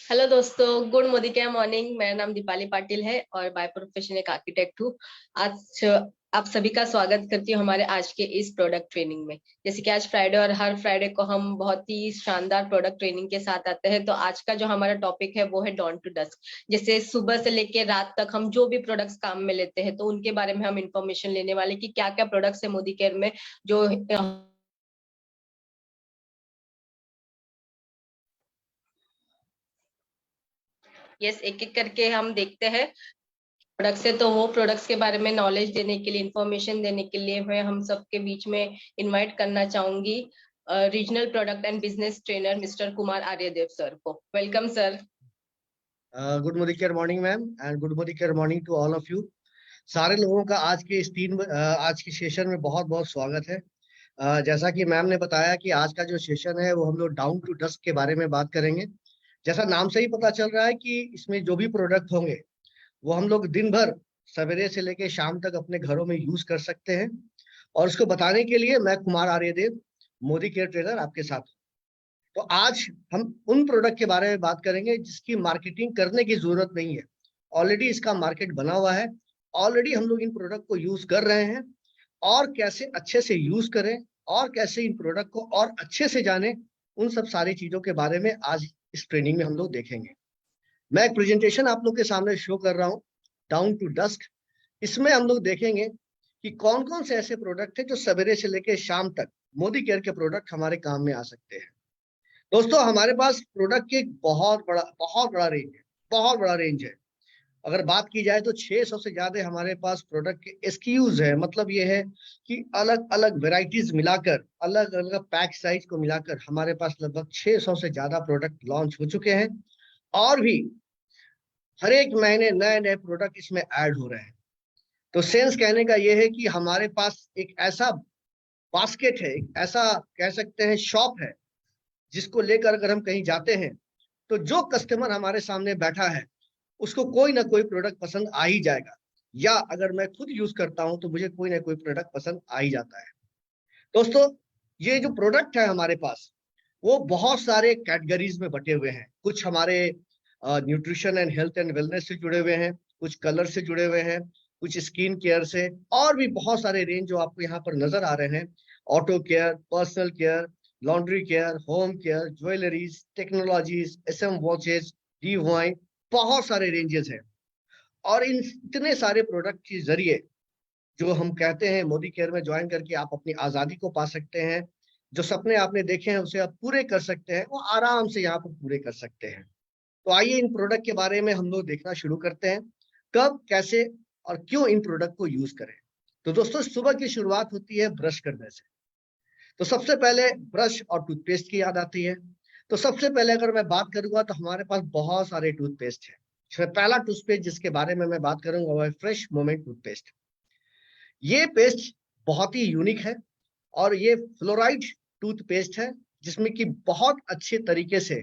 Hello दोस्तों, good Modi क्या morning. मेरा नाम दीपाली पाटिल है और बाय प्रोफेशन एक आर्किटेक्ट हूँ। आज आप सभी का स्वागत करती हूँ हमारे आज के इस प्रोडक्ट ट्रेनिंग में। जैसे कि आज फ्राइडे और हर फ्राइडे को हम बहुत ही शानदार प्रोडक्ट ट्रेनिंग के साथ आते हैं, तो आज का जो हमारा टॉपिक है वो है डॉन टू डस्क। जैसे सुबह से लेके रात तक हम जो भी प्रोडक्ट्स काम में लेते हैं, तो उनके बारे में हम इंफॉर्मेशन लेने वाले कि क्या क्या प्रोडक्ट्स है मोदी केयर में जो यस एक एक करके हम देखते हैं प्रोडक्ट्स है। तो वो प्रोडक्ट्स के बारे में नॉलेज देने के लिए, इंफॉर्मेशन देने के लिए मैं हम सबके बीच में इनवाइट करना चाहूंगी regional product and business trainer mister Kumar Aryadev sir को। Welcome sir. Good morning care morning ma'am and good morning care morning to all of you. सारे लोगों का आज की सेशन में बहुत बहुत स्वागत है। जैसा कि मैम ने बताया कि आज का जो सेशन है वो हम लोग डाउन टू डस्क के बारे में बात करेंगे। जैसा नाम से ही पता चल रहा है कि इसमें जो भी प्रोडक्ट होंगे वो हम लोग दिन भर सवेरे से लेकर शाम तक अपने घरों में यूज कर सकते हैं। और इसको बताने के लिए मैं कुमार आर्यदेव, मोदी केयर ट्रेनर, आपके साथ हूं। तो आज हम उन प्रोडक्ट के बारे में बात करेंगे जिसकी मार्केटिंग करने की जरूरत नहीं है। ऑलरेडी इसका मार्केट बना हुआ है। ऑलरेडी हम लोग इन प्रोडक्ट को यूज कर रहे हैं। और कैसे अच्छे से यूज करें और कैसे इन प्रोडक्ट को और अच्छे से जाने, उन सब सारी चीजों के बारे में आज इस ट्रेनिंग में हम लोग देखेंगे। मैं एक प्रेजेंटेशन आप लोग के सामने शो कर रहा हूँ, डाउन टू डस्क। इसमें हम लोग देखेंगे कि कौन कौन से ऐसे प्रोडक्ट है जो सवेरे से लेकर शाम तक मोदी केयर के प्रोडक्ट हमारे काम में आ सकते हैं। दोस्तों, हमारे पास प्रोडक्ट की एक बहुत बड़ा रेंज है, बहुत बड़ा रेंज है। अगर बात की जाए तो 600 से ज्यादा हमारे पास प्रोडक्ट के एसक्यूज है। मतलब ये है कि अलग अलग वेराइटीज मिलाकर, अलग अलग पैक साइज को मिलाकर हमारे पास लगभग 600 से ज्यादा प्रोडक्ट लॉन्च हो चुके हैं। और भी हर एक महीने नए नए प्रोडक्ट इसमें ऐड हो रहे हैं। तो सेंस कहने का ये है कि हमारे पास एक ऐसा बास्केट है, एक ऐसा कह सकते हैं शॉप है, जिसको लेकर अगर हम कहीं जाते हैं तो जो कस्टमर हमारे सामने बैठा है उसको कोई ना कोई प्रोडक्ट पसंद आ ही जाएगा। या अगर मैं खुद यूज करता हूं तो मुझे कोई ना कोई प्रोडक्ट पसंद आ ही जाता है। दोस्तों, ये जो प्रोडक्ट है हमारे पास वो बहुत सारे कैटेगरीज में बटे हुए हैं। कुछ हमारे nutrition and health and wellness से जुड़े हुए हैं, कुछ कलर से जुड़े हुए हैं, कुछ स्किन केयर से, और भी बहुत सारे रेंज जो आपको यहाँ पर नजर आ रहे हैं। Auto care, personal care, laundry care, home care, jewelleries, technologies, SM watches, divine, बहुत सारे रेंजेस हैं। और इन इतने सारे प्रोडक्ट के जरिए जो हम कहते हैं मोदी केयर में ज्वाइन करके आप अपनी आजादी को पा सकते हैं। जो सपने आपने देखे हैं उसे आप पूरे कर सकते हैं, वो आराम से यहाँ पर पूरे कर सकते हैं। तो आइए इन प्रोडक्ट के बारे में हम लोग देखना शुरू करते हैं, कब, कैसे और क्यों इन प्रोडक्ट को यूज करें। तो दोस्तों, सुबह की शुरुआत होती है ब्रश करने से। तो सबसे पहले ब्रश और टूथपेस्ट की याद आती है। तो सबसे पहले अगर मैं बात करूंगा तो हमारे पास बहुत सारे टूथपेस्ट है। इसमें पहला टूथपेस्ट जिसके बारे में मैं बात करूंगा वो है फ्रेश मोमेंट टूथपेस्ट। ये पेस्ट बहुत ही यूनिक है और ये फ्लोराइड टूथपेस्ट है, जिसमें कि बहुत अच्छे तरीके से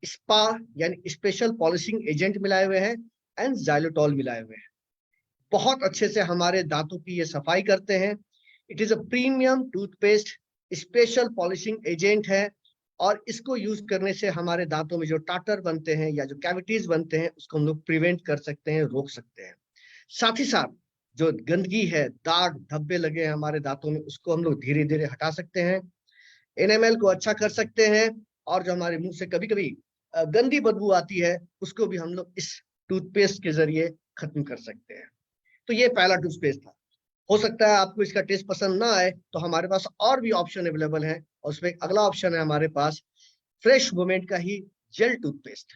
स्पा यानी स्पेशल पॉलिशिंग एजेंट मिलाए हुए हैं एंड जाइलोटॉल मिलाए हुए हैं। बहुत अच्छे से हमारे दांतों की ये सफाई करते हैं। It is a premium toothpaste, special polishing agent है। और इसको यूज करने से हमारे दांतों में जो टाटर बनते हैं या जो कैविटीज बनते हैं उसको हम लोग प्रिवेंट कर सकते हैं, रोक सकते हैं। साथ ही साथ जो गंदगी है, दाग धब्बे लगे हैं हमारे दांतों में, उसको हम लोग धीरे धीरे हटा सकते हैं। एनएमएल को अच्छा कर सकते हैं। और जो हमारे मुंह से कभी कभी गंदी बदबू आती है उसको भी हम लोग इस टूथपेस्ट के जरिए खत्म कर सकते हैं। तो ये पहला टूथपेस्ट था। हो सकता है आपको इसका टेस्ट पसंद ना आए, तो हमारे पास और भी ऑप्शन अवेलेबल है। और उसमें एक अगला ऑप्शन है हमारे पास फ्रेश मोमेंट का ही जेल टूथपेस्ट,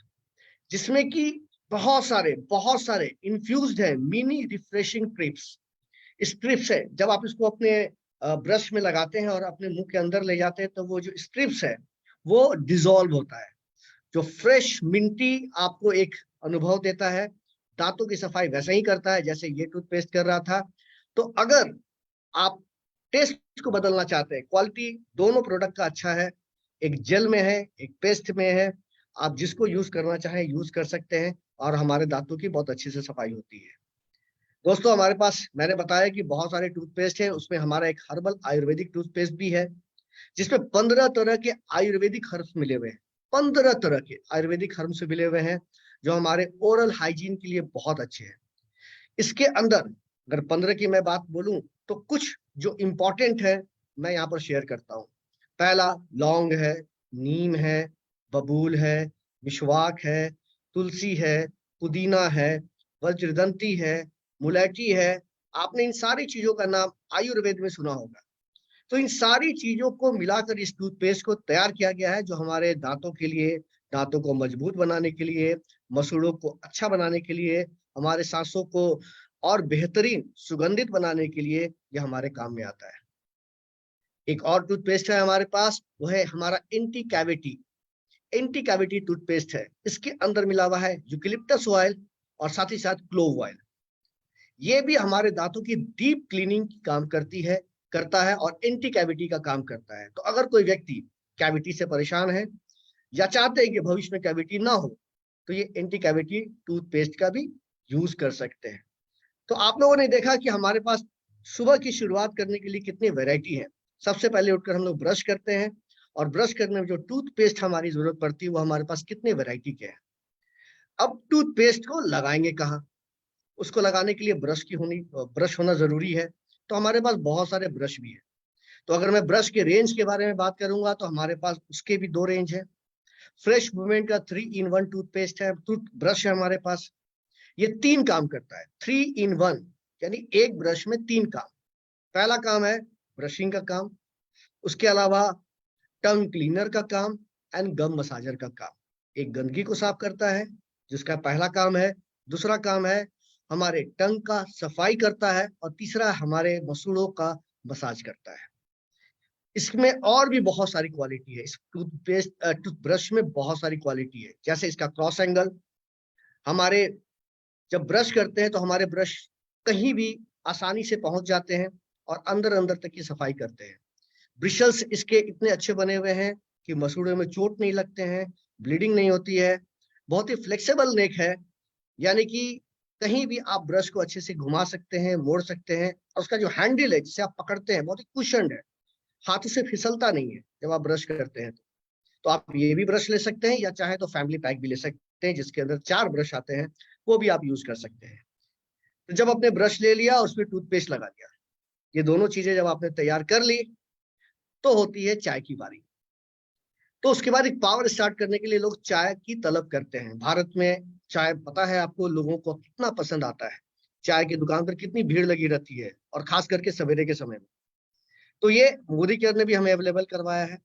जिसमें कि बहुत सारे इन्फ्यूज्ड है मिनी रिफ्रेशिंग ट्रिप्स। स्ट्रिप्स है, जब आप इसको अपने ब्रश में लगाते हैं और अपने मुंह के अंदर ले जाते हैं तो वो जो स्ट्रिप्स है वो डिजोल्व होता है, जो फ्रेश मिंटी आपको एक अनुभव देता है। दांतों की सफाई वैसे ही करता है जैसे ये टूथपेस्ट कर रहा था। तो अगर आप टेस्ट को बदलना चाहते हैं, क्वालिटी दोनों प्रोडक्ट का अच्छा है, एक जेल में है एक पेस्ट में है, आप जिसको यूज करना चाहें यूज कर सकते हैं। और हमारे दांतों की बहुत अच्छी से सफाई होती है। दोस्तों, हमारे पास मैंने बताया कि बहुत सारे टूथपेस्ट है, उसमें हमारा एक हर्बल आयुर्वेदिक टूथपेस्ट भी है, जिसमें 15 तरह के आयुर्वेदिक हर्ब्स मिले हुए हैं। 15 तरह के आयुर्वेदिक हर्ब से मिले हुए हैं जो हमारे ओरल हाइजीन के लिए बहुत अच्छे हैं। इसके अंदर अगर 15 की मैं बात बोलूं तो कुछ जो इंपॉर्टेंट है मैं यहाँ पर शेयर करता हूँ। पहला लौंग है, नीम है, बबूल है, मिशवाक है, तुलसी है, पुदीना है, वज्रदंती है, मुलैठी है। आपने इन सारी चीजों का नाम आयुर्वेद में सुना होगा। तो इन सारी चीजों को मिलाकर इस टूथपेस्ट को तैयार किया गया है जो हमारे दांतों के लिए, दांतों को मजबूत बनाने के लिए, मसूड़ों को अच्छा बनाने के लिए, हमारे सांसों को और बेहतरीन सुगंधित बनाने के लिए यह हमारे काम में आता है। एक और टूथपेस्ट है हमारे पास, वो है हमारा एंटी कैविटी टूथपेस्ट है। इसके अंदर मिला हुआ है यूकेलिप्टस ऑयल और साथ ही साथ क्लोव ऑयल। ये भी हमारे दांतों की डीप क्लीनिंग की काम करता है और एंटी कैविटी का काम करता है। तो अगर कोई व्यक्ति कैविटी से परेशान है या चाहते हैं कि भविष्य में कैविटी ना हो तो ये एंटी कैविटी टूथपेस्ट का भी यूज कर सकते हैं। तो आप लोगों ने देखा कि हमारे पास सुबह की शुरुआत करने के लिए कितनी वैरायटी है। सबसे पहले उठकर हम लोग ब्रश करते हैं और ब्रश करने में जो टूथपेस्ट हमारी जरूरत पड़ती है वो हमारे पास कितने वैरायटी के हैं। अब टूथपेस्ट को लगाएंगे कहाँ? उसको लगाने के लिए ब्रश होना जरूरी है। तो हमारे पास बहुत सारे ब्रश भी है। तो अगर मैं ब्रश के रेंज के बारे में बात करूंगा तो हमारे पास उसके भी 2 रेंज है। फ्रेश मूवमेंट का 3-in-1 टूथपेस्ट है, टूथ ब्रश है हमारे पास। ये 3 काम करता है, 3-in-1 यानी एक ब्रश में 3 काम। पहला काम है ब्रशिंग का काम, उसके अलावा टंग क्लीनर का काम एंड गम मसाजर का काम। एक गंदगी को साफ करता है जिसका पहला काम है, दूसरा काम है हमारे टंग का सफाई करता है और तीसरा हमारे मसूड़ों का मसाज करता है। इसमें और भी बहुत सारी क्वालिटी है। इस टूथब्रश में बहुत सारी क्वालिटी है, जैसे इसका क्रॉस एंगल। हमारे जब ब्रश करते हैं तो हमारे ब्रश कहीं भी आसानी से पहुंच जाते हैं और अंदर अंदर तक की सफाई करते हैं। ब्रिशल्स इसके इतने अच्छे बने हुए हैं कि मसूड़े में चोट नहीं लगते हैं, ब्लीडिंग नहीं होती है। बहुत ही फ्लेक्सिबल नेक है, यानी कि कहीं भी आप ब्रश को अच्छे से घुमा सकते हैं, मोड़ सकते हैं। और उसका जो हैंडल है जिसे आप पकड़ते हैं बहुत ही कुशन्ड है, हाथों से फिसलता नहीं है जब आप ब्रश करते हैं। तो आप ये भी ब्रश ले सकते हैं या चाहे तो फैमिली पैक भी ले सकते हैं जिसके अंदर 4 ब्रश आते हैं, वो भी आप यूज कर सकते हैं। तो जब आपने ब्रश ले लिया उसमें टूथपेस्ट लगा दिया, ये दोनों चीजें जब आपने तैयार कर ली तो होती है चाय की बारी। तो उसके बाद एक पावर स्टार्ट करने के लिए लोग चाय की तलब करते हैं। भारत में चाय, पता है आपको, लोगों को कितना पसंद आता है। चाय की दुकान पर कितनी भीड़ लगी रहती है और खास करके सवेरे के समय में। तो ये मोदी केयर ने भी हमें अवेलेबल करवाया है।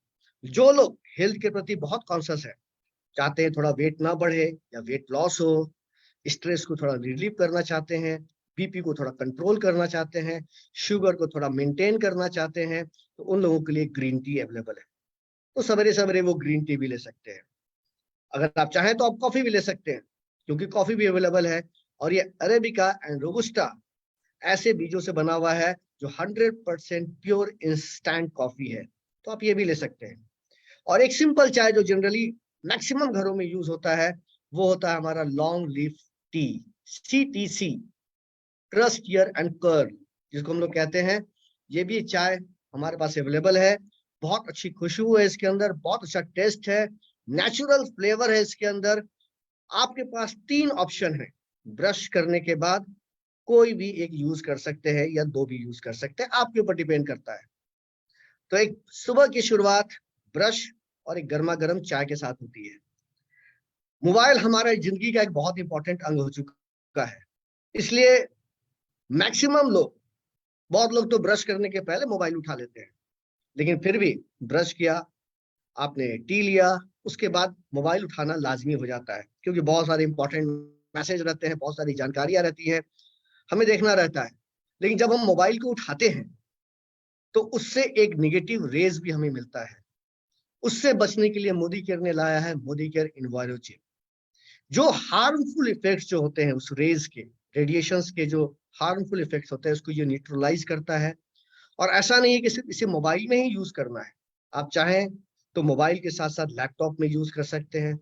जो लोग हेल्थ के प्रति बहुत कॉन्शियस है, चाहते हैं थोड़ा वेट ना बढ़े या वेट लॉस हो, स्ट्रेस को थोड़ा रिलीव करना चाहते हैं, बीपी को थोड़ा कंट्रोल करना चाहते हैं, शुगर को थोड़ा मेंटेन करना चाहते हैं, तो उन लोगों के लिए ग्रीन टी अवेलेबल है। तो सवेरे सवेरे वो ग्रीन टी भी ले सकते हैं। अगर आप चाहें तो आप कॉफी भी ले सकते हैं, क्योंकि कॉफी भी अवेलेबल है। और ये अरेबिका एंड रोबुस्टा ऐसे बीजों से बना हुआ है जो 100% प्योर इंस्टेंट कॉफी है, तो आप ये भी ले सकते हैं। और एक सिंपल चाय जो जनरली मैक्सिमम घरों में यूज होता है वो होता है हमारा long leaf tea, CTC, crust year and curl, जिसको हम लोग कहते हैं। ये भी चाय हमारे पास अवेलेबल है। बहुत अच्छी खुशबू है इसके अंदर, बहुत अच्छा टेस्ट है, नेचुरल फ्लेवर है इसके अंदर। आपके पास 3 ऑप्शन है ब्रश करने के बाद, कोई भी एक यूज कर सकते हैं या 2 भी यूज कर सकते हैं, आपके ऊपर डिपेंड करता है। तो एक सुबह की शुरुआत ब्रश और एक गर्मा गर्म चाय के साथ होती है। मोबाइल हमारे जिंदगी का एक बहुत इंपॉर्टेंट अंग हो चुका है, इसलिए मैक्सिमम लोग, बहुत लोग तो ब्रश करने के पहले मोबाइल उठा लेते हैं, लेकिन फिर भी ब्रश किया, आपने टी लिया, उसके बाद मोबाइल उठाना लाजमी हो जाता है, क्योंकि बहुत सारे इंपॉर्टेंट मैसेज रहते हैं, बहुत सारी जानकारियां रहती है, हमें देखना रहता है। लेकिन जब हम मोबाइल को उठाते हैं तो उससे एक निगेटिव रेज भी हमें मिलता है। उससे बचने के लिए मोदी केयर ने लाया है मोदी केयर इन्वायरोचिप। जो हार्मफुल इफेक्ट्स जो होते हैं उस रेज के, रेडिएशंस के जो हार्मफुल इफेक्ट्स होते हैं, उसको ये न्यूट्रलाइज करता है। और ऐसा नहीं है कि सिर्फ इसे मोबाइल में ही यूज करना है, आप चाहें तो मोबाइल के साथ साथ लैपटॉप में यूज कर सकते हैं,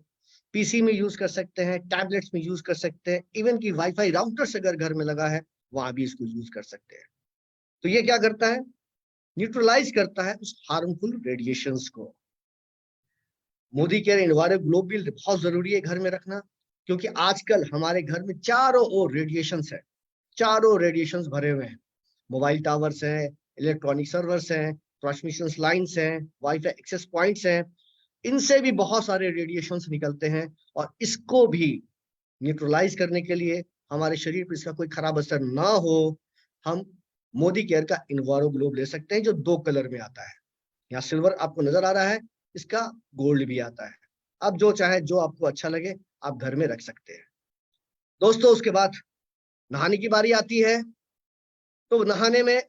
पीसी में यूज कर सकते हैं, टैबलेट्स में यूज कर सकते हैं, इवन की वाईफाई राउटर्स अगर घर में लगा है वहां भी इसको यूज कर सकते हैं। तो ये क्या करता है, न्यूट्रलाइज करता है उस हार्मफुल रेडिएशंस को। मोदी केयर इन्वायरो ग्लोबल बहुत जरूरी है घर में रखना, क्योंकि आजकल हमारे घर में चारों ओर रेडिएशंस है, चारों रेडिएशंस भरे हुए हैं। मोबाइल टावर्स हैं, इलेक्ट्रॉनिक सर्वर्स हैं, ट्रांसमिशन लाइन्स हैं, वाईफाई एक्सेस पॉइंट्स हैं, इनसे भी बहुत सारे रेडिएशंस निकलते हैं। और इसको भी न्यूट्रलाइज करने के लिए, हमारे शरीर पर इसका कोई खराब असर ना हो, हम मोदी केयर का इन्वायरो ग्लोब ले सकते हैं, जो 2 कलर में आता है। यहाँ सिल्वर आपको नजर आ रहा है, इसका गोल्ड भी आता है। आप जो चाहे, जो आपको अच्छा लगे, आप घर में रख सकते हैं। दोस्तों, उसके बाद नहाने की बारी आती है। तो नहाने में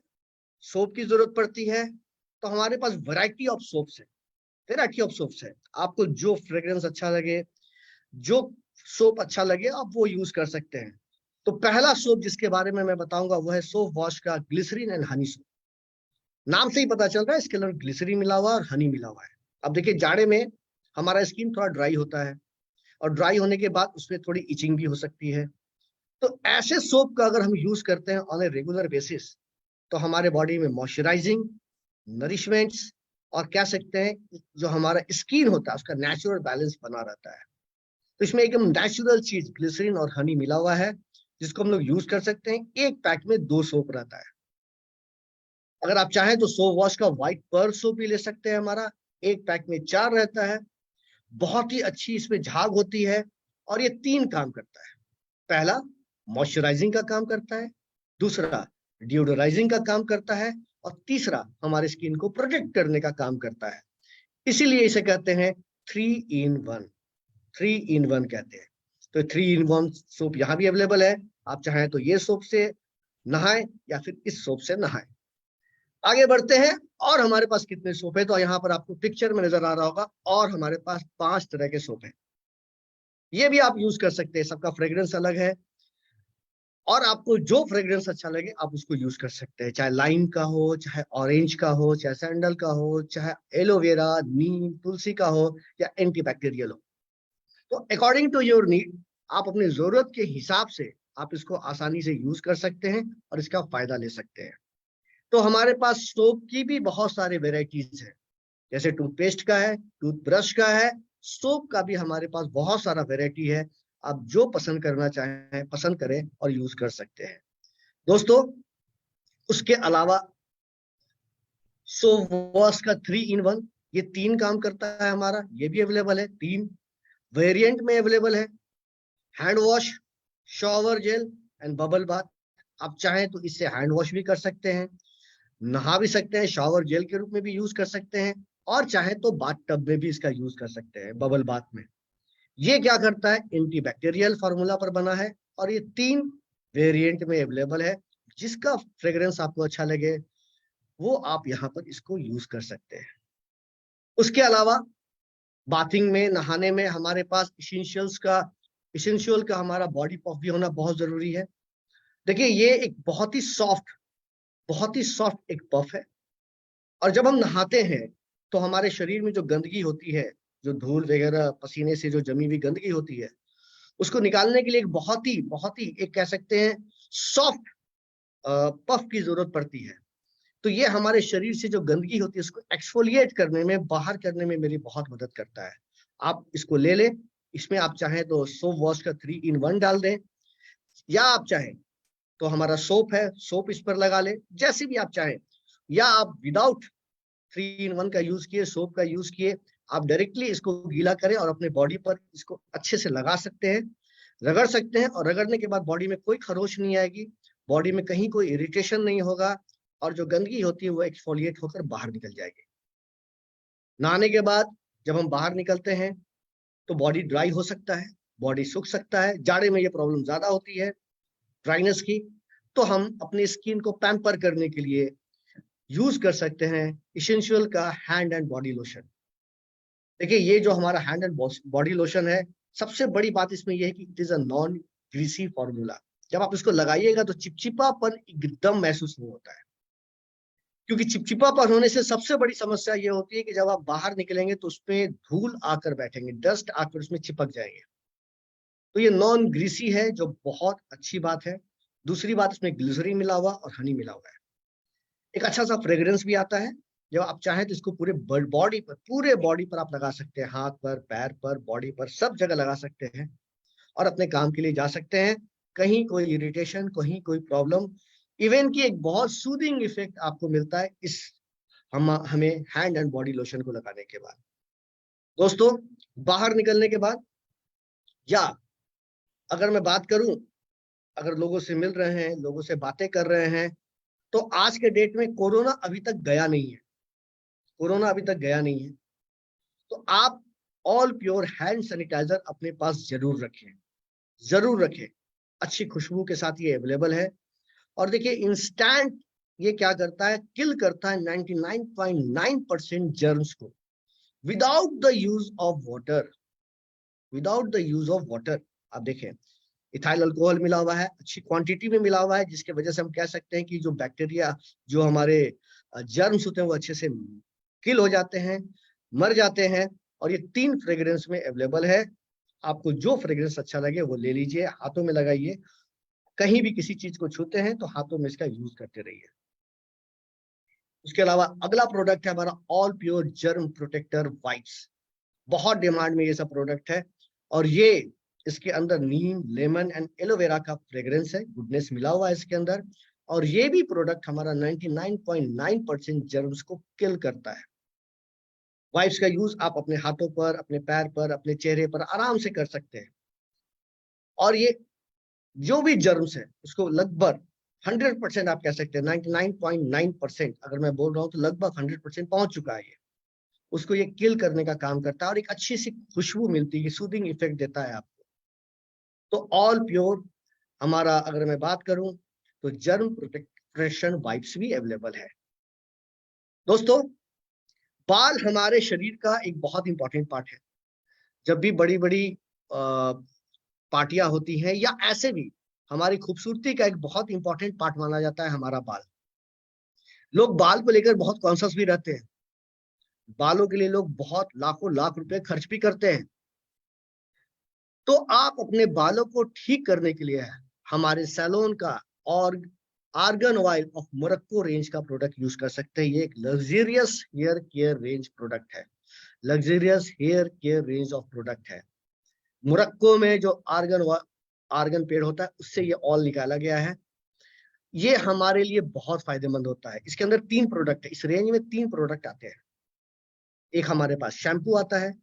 सोप की जरूरत पड़ती है। तो हमारे पास वैरायटी ऑफ सोप्स है, वैरायटी ऑफ सोप्स है। आपको जो फ्रेग्रेंस अच्छा लगे, जो सोप अच्छा लगे, आप वो यूज कर सकते हैं। तो पहला सोप जिसके बारे में मैं बताऊंगा वो है सोप वॉश का ग्लिसरीन एंड हनी सोप। नाम से ही पता चल रहा है, इसके अंदर ग्लिसरीन मिला हुआ है और हनी मिला हुआ है। अब देखिए, जाड़े में हमारा स्किन थोड़ा ड्राई होता है, और ड्राई होने के बाद उसमें थोड़ी इचिंग भी हो सकती है। तो ऐसे सोप का अगर हम यूज करते हैं ऑन ए रेगुलर बेसिस, तो हमारे बॉडी में मॉइस्चराइजिंग, नरिशमेंट्स, और कह सकते हैं जो हमारा स्किन होता है उसका नेचुरल बैलेंस बना रहता है। तो इसमें एकदम नेचुरल चीज ग्लिसरीन और हनी मिला हुआ है, जिसको हम लोग यूज कर सकते हैं। एक पैक में 2 सोप रहता है। अगर आप चाहें तो सोप वॉश का व्हाइट पर्ल सोप भी ले सकते हैं हमारा, एक पैक में 4 रहता है। बहुत ही अच्छी इसमें झाग होती है, और ये 3 काम करता है। पहला, मॉइस्चराइजिंग का काम करता है, दूसरा डिओडोराइजिंग का काम करता है, और तीसरा हमारे स्किन को प्रोटेक्ट करने का काम करता है। इसीलिए इसे कहते हैं 3 in 1, 3 in 1 कहते हैं। तो 3 in 1 सोप यहाँ भी अवेलेबल है। आप चाहें तो ये सोप से नहाएं या फिर इस सोप से नहाएं। आगे बढ़ते हैं, और हमारे पास कितने सोप है, तो यहाँ पर आपको पिक्चर में नजर आ रहा होगा, और हमारे पास 5 तरह के सोप हैं। ये भी आप यूज कर सकते हैं, सबका फ्रेग्रेंस अलग है, और आपको जो फ्रेग्रेंस अच्छा लगे आप उसको यूज कर सकते हैं। चाहे लाइम का हो, चाहे ऑरेंज का हो, चाहे सैंडल का हो, चाहे एलोवेरा, नीम, तुलसी का हो, या एंटीबैक्टीरियल हो। तो अकॉर्डिंग टू योर नीड, आप अपनी जरूरत के हिसाब से आप इसको आसानी से यूज कर सकते हैं और इसका फायदा ले सकते हैं। तो हमारे पास सोप की भी बहुत सारे वेराइटीज है, जैसे टूथपेस्ट का है, टूथब्रश का है, सोप का भी हमारे पास बहुत सारा वेराइटी है। आप जो पसंद करना चाहें पसंद करें और यूज कर सकते हैं। दोस्तों, उसके अलावा सोप वॉश का 3 in 1, ये 3 काम करता है हमारा, ये भी अवेलेबल है। 3 वेरिएंट में अवेलेबल है, hand wash, shower gel and bubble bath. आप चाहें तो इससे हैंड वॉश भी कर सकते हैं, नहा भी सकते हैं, शॉवर जेल के रूप में भी यूज कर सकते हैं, और चाहे तो बाथ टब में भी इसका यूज कर सकते हैं, बबल बाथ में। ये क्या करता है, एंटीबैक्टीरियल फार्मूला पर बना है, और ये 3 वेरिएंट में अवेलेबल है। जिसका फ्रेग्रेंस आपको अच्छा लगे वो आप यहाँ पर इसको यूज कर सकते हैं। उसके अलावा बाथिंग में, नहाने में हमारे पास इसेंशियल का हमारा बॉडी पफ भी होना बहुत जरूरी है। देखिए, ये एक बहुत ही सॉफ्ट एक पफ है, और जब हम नहाते हैं तो हमारे शरीर में जो गंदगी होती है, जो धूल वगैरह पसीने से जो जमी हुई गंदगी होती है, उसको निकालने के लिए एक बहुत ही एक कह सकते हैं सॉफ्ट पफ की जरूरत पड़ती है। तो ये हमारे शरीर से जो गंदगी होती है उसको एक्सफोलिएट करने में, बाहर करने में मेरी बहुत मदद करता है। आप इसको ले लें। इसमें आप चाहें तो सोप वॉश का 3 in 1 डाल दें, या आप चाहें तो हमारा सोप है, सोप इस पर लगा ले, जैसे भी आप चाहें। या आप विदाउट 3 in 1 का यूज किए, सोप का यूज किए, आप डायरेक्टली इसको गीला करें और अपने बॉडी पर इसको अच्छे से लगा सकते हैं, रगड़ सकते हैं, और रगड़ने के बाद बॉडी में कोई खरोच नहीं आएगी, बॉडी में कहीं कोई इरिटेशन नहीं होगा, और जो गंदगी होती है वो एक्सफोलिएट होकर बाहर निकल जाएगी। नहाने के बाद जब हम बाहर निकलते हैं तो बॉडी ड्राई हो सकता है, बॉडी सूख सकता है। जाड़े में ये प्रॉब्लम ज्यादा होती है, ड्राइनेस की। तो हम अपनी स्किन को पैम्पर करने के लिए यूज कर सकते हैं इसेंशियल का हैंड एंड बॉडी लोशन। देखिए, ये जो हमारा हैंड एंड बॉडी लोशन है, सबसे बड़ी बात इसमें यह है कि it is a non greasy formula. जब आप इसको लगाइएगा तो चिपचिपापन एकदम महसूस नहीं होता है, क्योंकि चिपचिपापन होने से सबसे बड़ी समस्या ये होती है कि जब आप बाहर निकलेंगे तो उसपे धूल आकर बैठेंगे, डस्ट आकर उसमें चिपक जाएंगे। तो ये नॉन ग्रीसी है, जो बहुत अच्छी बात है। दूसरी बात, इसमें ग्लिसरीन मिला हुआ और हनी मिला हुआ है। एक अच्छा सा फ्रेग्रेंस भी आता है। जब आप चाहें तो इसको पूरे बॉडी पर आप लगा सकते हैं, हाथ पर, पैर पर, बॉडी पर, सब जगह लगा सकते हैं और अपने काम के लिए जा सकते हैं। कहीं कोई इरिटेशन, कहीं कोई प्रॉब्लम, इवन की एक बहुत सूदिंग इफेक्ट आपको मिलता है इस हमें हैंड एंड बॉडी लोशन को लगाने के बाद। दोस्तों, बाहर निकलने के बाद, या अगर मैं बात करूं, अगर लोगों से मिल रहे हैं, लोगों से बातें कर रहे हैं, तो आज के डेट में कोरोना अभी तक गया नहीं है। कोरोना अभी तक गया नहीं है, तो आप ऑल प्योर हैंड सैनिटाइजर अपने पास जरूर रखें, जरूर रखें। अच्छी खुशबू के साथ ये अवेलेबल है। और देखिए, इंस्टेंट ये क्या करता है, किल करता है 99.9% जर्म्स को without the use of water, without the use of water. आप देखें, इथाइल अल्कोहल मिला हुआ है, अच्छी क्वांटिटी में मिला हुआ है, जिसकी वजह से हम कह सकते हैं कि जो बैक्टीरिया, जो हमारे जर्म्स होते हैं, वो अच्छे से किल हो जाते हैं, मर जाते हैं। और ये 3 फ्रेग्रेंस में अवेलेबल है। आपको जो फ्रेग्रेंस अच्छा लगे वो ले लीजिए, हाथों में लगाइए। कहीं भी किसी चीज को छूते हैं तो हाथों में इसका यूज करते रहिए। उसके अलावा अगला प्रोडक्ट है हमारा all pure germ protector wipes. बहुत डिमांड में ये सब प्रोडक्ट है, और ये इसके अंदर नीम, लेमन एंड एलोवेरा का फ्रेग्रेंस है, गुडनेस मिला हुआ है इसके अंदर। और ये भी प्रोडक्ट हमारा 99.9% जर्म्स को किल करता है। वाइप्स का यूज आप अपने हाथों पर, अपने पैर पर, अपने चेहरे पर आराम से कर सकते हैं। और ये जो भी जर्म्स है उसको लगभग 100%, आप कह सकते हैं 99.9%, अगर मैं बोल रहा हूँ तो लगभग 100% पहुंच चुका है ये। उसको ये किल करने का काम करता है, और एक अच्छी सी खुशबू मिलती है, सूदिंग इफेक्ट देता है आपको। तो ऑल प्योर हमारा, अगर मैं बात करूं, तो जर्म प्रोटेक्शन वाइप्स भी अवेलेबल है। दोस्तों, बाल हमारे शरीर का एक बहुत इंपॉर्टेंट पार्ट है। जब भी बड़ी बड़ी पार्टियां होती हैं, या ऐसे भी हमारी खूबसूरती का एक बहुत इंपॉर्टेंट पार्ट माना जाता है हमारा बाल। लोग बाल को लेकर बहुत कॉन्शियस भी रहते हैं। बालों के लिए लोग बहुत लाखों लाख रुपए खर्च भी करते हैं। तो आप अपने बालों को ठीक करने के लिए हमारे सैलून का और argan oil of Morocco range का प्रोडक्ट यूज कर सकते हैं। ये एक luxurious hair care range product है, luxurious hair care range of product है। मोरक्को में जो आर्गन पेड़ होता है, उससे ये ऑयल निकाला गया है। ये हमारे लिए बहुत फायदेमंद होता है। इसके अंदर 3 प्रोडक्ट है, इस रेंज में 3 प्रोडक्ट आते हैं। एक हमारे पास शैम्पू आता है,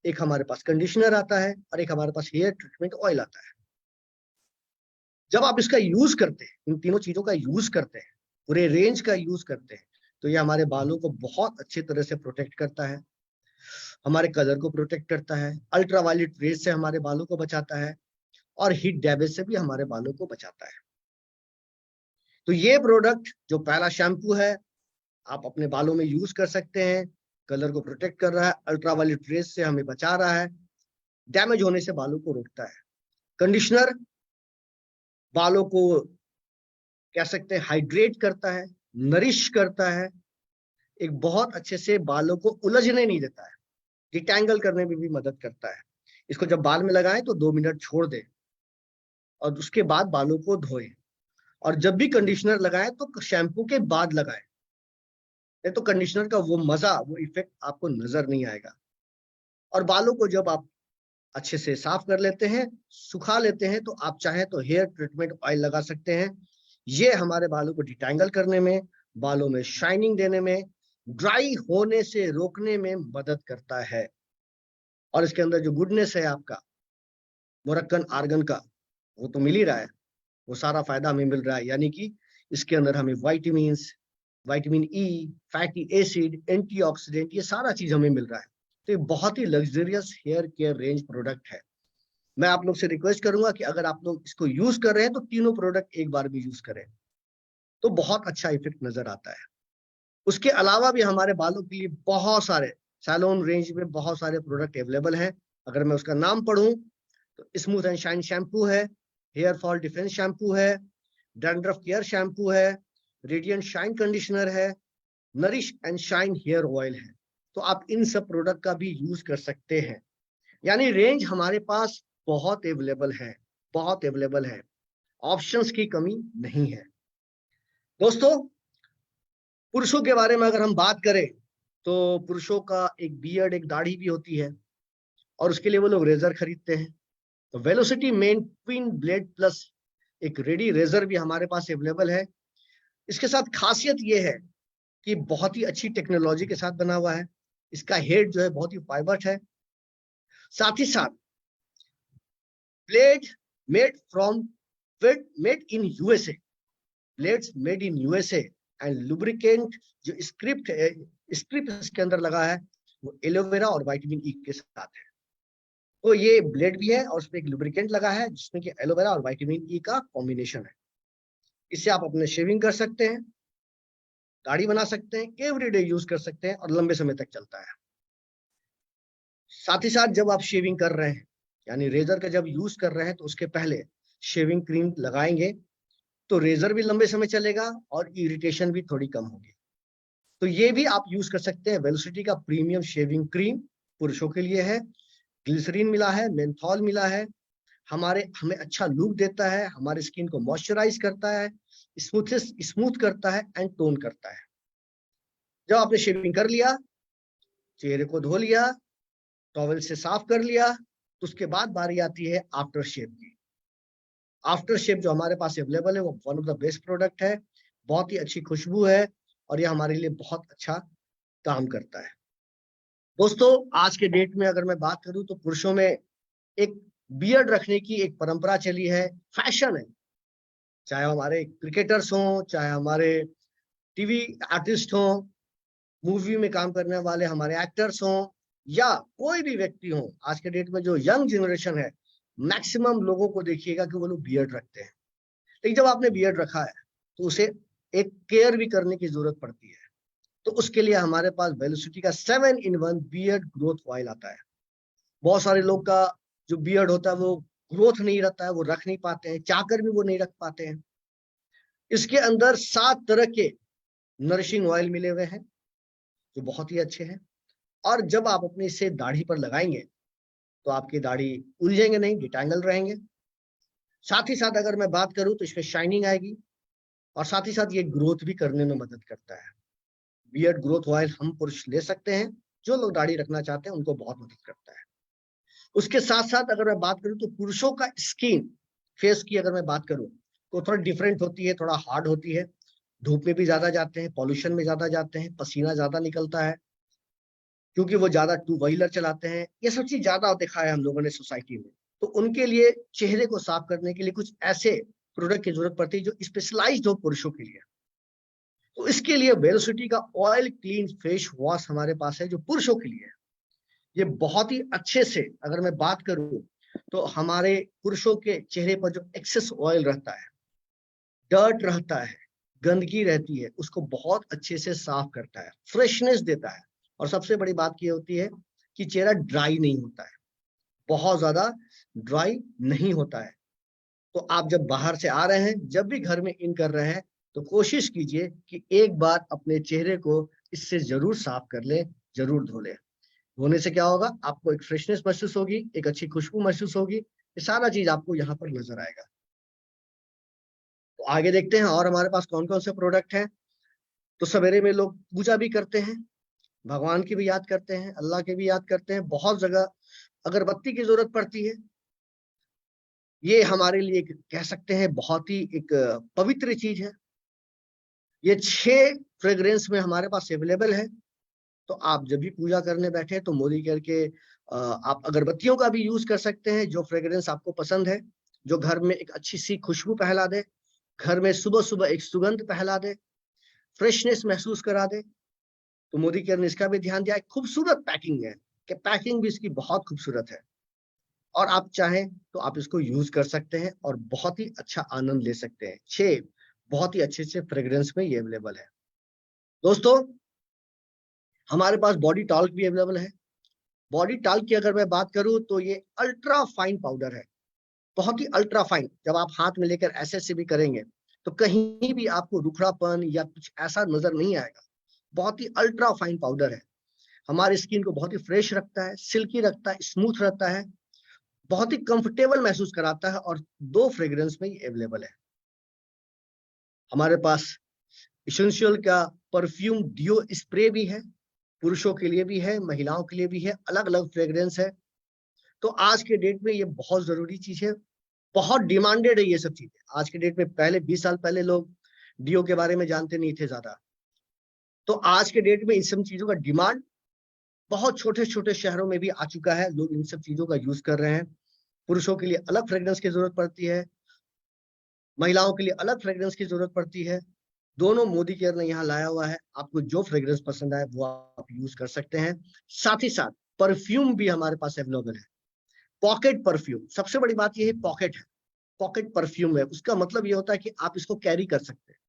एक हमारे पास कंडीशनर आता है, और एक हमारे पास हेयर ट्रीटमेंट ऑयल आता है। जब आप इसका यूज करते हैं, इन तीनों चीजों का यूज करते हैं, पूरे रेंज का यूज करते हैं, तो ये हमारे बालों को बहुत अच्छी तरह से प्रोटेक्ट करता है, हमारे कलर को प्रोटेक्ट करता है, अल्ट्रावायलेट रेज से हमारे बालों को बचाता है, और हीट डैमेज से भी हमारे बालों को बचाता है। तो ये प्रोडक्ट, जो पहला शैम्पू है, आप अपने बालों में यूज कर सकते हैं। कलर को प्रोटेक्ट कर रहा है, अल्ट्रावायलेट रेज से हमें बचा रहा है, डैमेज होने से बालों को रोकता है। कंडीशनर बालों को कह सकते हैं हाइड्रेट करता है, नरिश करता है, एक बहुत अच्छे से बालों को उलझने नहीं देता है, डिटैंगल करने में भी मदद करता है। इसको जब बाल में लगाएं तो 2 मिनट छोड़ दें, और उसके बाद बालों को धोएं। और जब भी कंडीशनर लगाएं तो शैम्पू के बाद लगाएं, नहीं तो कंडीशनर का वो मजा, वो इफेक्ट आपको नजर नहीं आएगा। और बालों को जब आप अच्छे से साफ कर लेते हैं, सुखा लेते हैं, तो आप चाहें तो हेयर ट्रीटमेंट ऑयल लगा सकते हैं। ये हमारे बालों को डिटैंगल करने में, बालों में शाइनिंग देने में, ड्राई होने से रोकने में मदद करता है। और इसके अंदर जो गुडनेस है आपका मोरक्कन आर्गन का, वो तो मिल ही रहा है, वो सारा फायदा हमें मिल रहा है। यानी कि इसके अंदर हमें vitamin E, fatty acid, antioxidant, ये सारा चीज हमें मिल रहा है। तो ये बहुत ही luxurious hair care range product है। मैं आप लोग से रिक्वेस्ट करूंगा कि अगर आप लोग इसको यूज कर रहे हैं तो तीनों प्रोडक्ट एक बार भी यूज करें, तो बहुत अच्छा इफेक्ट नजर आता है। उसके अलावा भी हमारे बालों के लिए बहुत सारे सैलून रेंज में बहुत सारे प्रोडक्ट अवेलेबल हैं। अगर मैं उसका नाम पढ़ूं तो स्मूथ एंड शाइन शैम्पू है, हेयर फॉल डिफेंस शैम्पू है, डैंड्रफ केयर शैम्पू है, रेडिएंट शाइन कंडीशनर है, nourish and shine hair oil है। तो आप इन सब प्रोडक्ट का भी यूज कर सकते हैं। यानी रेंज हमारे पास बहुत अवेलेबल है, बहुत अवेलेबल है, ऑप्शंस की कमी नहीं है। दोस्तों, पुरुषों के बारे में अगर हम बात करें तो पुरुषों का एक बियर्ड, एक दाढ़ी भी होती है और उसके लिए वो लोग रेजर खरीदते हैं। तो velocity main twin blade plus एक रेडी रेजर भी हमारे पास अवेलेबल है। इसके साथ खासियत ये है कि बहुत ही अच्छी टेक्नोलॉजी के साथ बना हुआ है। इसका हेड जो है बहुत ही फाइबर है। साथ ही साथ blade made from made in USA, blades made in USA and lubricant जो स्क्रिप्ट है, स्क्रिप्ट इसके अंदर लगा है वो एलोवेरा और विटामिन ई के साथ है। तो ये ब्लेड भी है और उसमें एक लुब्रिकेंट लगा है जिसमें कि एलोवेरा और विटामिन ई का कॉम्बिनेशन है। इससे आप अपने शेविंग कर सकते हैं, दाढ़ी बना सकते हैं, एवरीडे यूज कर सकते हैं और लंबे समय तक चलता है। साथ ही साथ जब आप शेविंग कर रहे हैं, यानी रेजर का जब यूज कर रहे हैं, तो उसके पहले शेविंग क्रीम लगाएंगे तो रेजर भी लंबे समय चलेगा और इरिटेशन भी थोड़ी कम होगी। तो ये भी आप यूज कर सकते हैं। वेलोसिटी का प्रीमियम शेविंग क्रीम पुरुषों के लिए है। ग्लिसरीन मिला है, मेंथॉल मिला है, हमें अच्छा लुक देता है, हमारे स्किन को मॉइस्चराइज करता है, स्मूथ करता है एंड टोन करता है। जब आपने शेविंग कर लिया, चेहरे को धो लिया, टॉवेल से साफ कर लिया, तो उसके बाद बारी आती है आफ्टर शेव की। आफ्टर शेव जो हमारे पास अवेलेबल है वो one of the best product है। बहुत ही अच्छी खुशबू है और ये हमारे लिए बहुत अच्छा काम करता है। दोस्तों, आज के डेट में अगर मैं बात करूं तो पुरुषों में एक बियर्ड रखने की एक परंपरा चली है, फैशन है। चाहे हमारे क्रिकेटर्स हों, चाहे हमारे टीवी आर्टिस्ट हों, मूवी में काम करने वाले हमारे एक्टर्स हों, या कोई भी व्यक्ति हो, आज के डेट में जो यंग जनरेशन है, मैक्सिमम लोगों को देखिएगा कि वो लोग बियर्ड रखते हैं। लेकिन जब आपने बियर्ड रखा है तो उसे एक केयर भी करने की जरूरत पड़ती है। तो उसके लिए हमारे पास वेलोसिटी का 7-in-1 बियर्ड ग्रोथ ऑयल आता है। बहुत सारे लोग का जो बियर्ड होता है वो ग्रोथ नहीं रहता है, वो रख नहीं पाते हैं, चाहकर भी वो नहीं रख पाते हैं। इसके अंदर 7 तरह के नरिशिंग ऑयल मिले हुए हैं जो बहुत ही अच्छे हैं। और जब आप अपने इसे दाढ़ी पर लगाएंगे तो आपकी दाढ़ी उलझेंगे नहीं, डिटैंगल रहेंगे। साथ ही साथ अगर मैं बात करूं तो इसमें शाइनिंग आएगी और साथ ही साथ ये ग्रोथ भी करने में मदद करता है। बियर्ड ग्रोथ ऑयल हम पुरुष ले सकते हैं, जो लोग दाढ़ी रखना चाहते हैं उनको बहुत मदद करता है। उसके साथ साथ अगर मैं बात करूं तो पुरुषों का स्किन, फेस की अगर मैं बात करूं तो थोड़ा डिफरेंट होती है, थोड़ा हार्ड होती है। धूप में भी ज्यादा जाते हैं, पॉल्यूशन में ज्यादा जाते हैं, पसीना ज्यादा निकलता है क्योंकि वो ज्यादा टू व्हीलर चलाते हैं। ये सब चीज ज्यादा देखा है हम लोगों ने सोसाइटी में। तो उनके लिए चेहरे को साफ करने के लिए कुछ ऐसे प्रोडक्ट की जरूरत पड़ती है जो स्पेशलाइज्ड हो पुरुषों के लिए। तो इसके लिए वेलोसिटी का ऑयल क्लीन फेस वॉश हमारे पास है जो पुरुषों के लिए है। ये बहुत ही अच्छे से अगर मैं बात करूं तो हमारे पुरुषों के चेहरे पर जो एक्सेस ऑयल रहता है, डर्ट रहता है, गंदगी रहती है, उसको बहुत अच्छे से साफ करता है, फ्रेशनेस देता है। और सबसे बड़ी बात ये होती है कि चेहरा ड्राई नहीं होता है, बहुत ज्यादा ड्राई नहीं होता है। तो आप जब बाहर से आ रहे हैं, जब भी घर में इन कर रहे हैं, तो कोशिश कीजिए कि एक बार अपने चेहरे को इससे जरूर साफ कर ले, जरूर धो ले। धोने से क्या होगा, आपको एक फ्रेशनेस महसूस होगी, एक अच्छी खुशबू महसूस होगी। ये सारा चीज आपको यहाँ पर नजर आएगा। तो आगे देखते हैं और हमारे पास कौन कौन से प्रोडक्ट हैं। तो सवेरे में लोग पूजा भी करते हैं, भगवान की भी याद करते हैं, अल्लाह की भी याद करते हैं। बहुत जगह अगरबत्ती की जरूरत पड़ती है। ये हमारे लिए कह सकते हैं बहुत ही एक पवित्र चीज है। ये 6 फ्रेग्रेंस में हमारे पास अवेलेबल है। तो आप जब भी पूजा करने बैठे तो मोदी केयर के आप अगरबत्तियों का भी यूज कर सकते हैं, जो फ्रेग्रेंस आपको पसंद है, जो घर में एक अच्छी सी खुशबू फैला दे, घर में सुबह सुबह एक सुगंध फैला दे, फ्रेशनेस महसूस करा दे। तो मोदी केयर ने इसका भी ध्यान दिया है। खूबसूरत पैकिंग है, कि पैकिंग भी इसकी बहुत खूबसूरत है और आप चाहें तो आप इसको यूज कर सकते हैं और बहुत ही अच्छा आनंद ले सकते हैं। 6 बहुत ही अच्छे से फ्रेग्रेंस में ये अवेलेबल है। दोस्तों, हमारे पास बॉडी टॉल्क भी अवेलेबल है। बॉडी टॉल्क की अगर मैं बात करूं तो ये अल्ट्रा फाइन पाउडर है, बहुत ही अल्ट्रा फाइन। जब आप हाथ में लेकर ऐसे भी करेंगे तो कहीं भी आपको रुखड़ापन या कुछ ऐसा नजर नहीं आएगा। बहुत ही अल्ट्रा फाइन पाउडर है, हमारी स्किन को बहुत ही फ्रेश रखता है, सिल्की रखता है, स्मूथ रहता है, बहुत ही कंफर्टेबल महसूस कराता है और 2 फ्रेग्रेंस में ये अवेलेबल है। हमारे पास इसेंशियल का परफ्यूम डिओ स्प्रे भी है, पुरुषों के लिए भी है, महिलाओं के लिए भी है, अलग अलग फ्रेग्रेंस है। तो आज के डेट में ये बहुत जरूरी चीज है, बहुत डिमांडेड है ये सब चीजें आज के डेट में। पहले 20 साल पहले लोग डिओ के बारे में जानते नहीं थे ज्यादा, तो आज के डेट में इन सब चीजों का डिमांड बहुत छोटे छोटे शहरों में भी आ चुका है, लोग इन सब चीजों का यूज कर रहे हैं। पुरुषों के लिए अलग फ्रेग्रेंस की जरूरत पड़ती है, महिलाओं के लिए अलग फ्रेग्रेंस की जरूरत पड़ती है। दोनों मोदी केयर ने यहाँ लाया हुआ है, आपको जो फ्रेग्रेंस पसंद आए वो आप यूज कर सकते हैं। साथ ही साथ परफ्यूम भी हमारे पास अवेलेबल है, पॉकेट परफ्यूम। सबसे बड़ी बात यह है पॉकेट है, पॉकेट परफ्यूम है। उसका मतलब ये होता है कि आप इसको कैरी कर सकते हैं।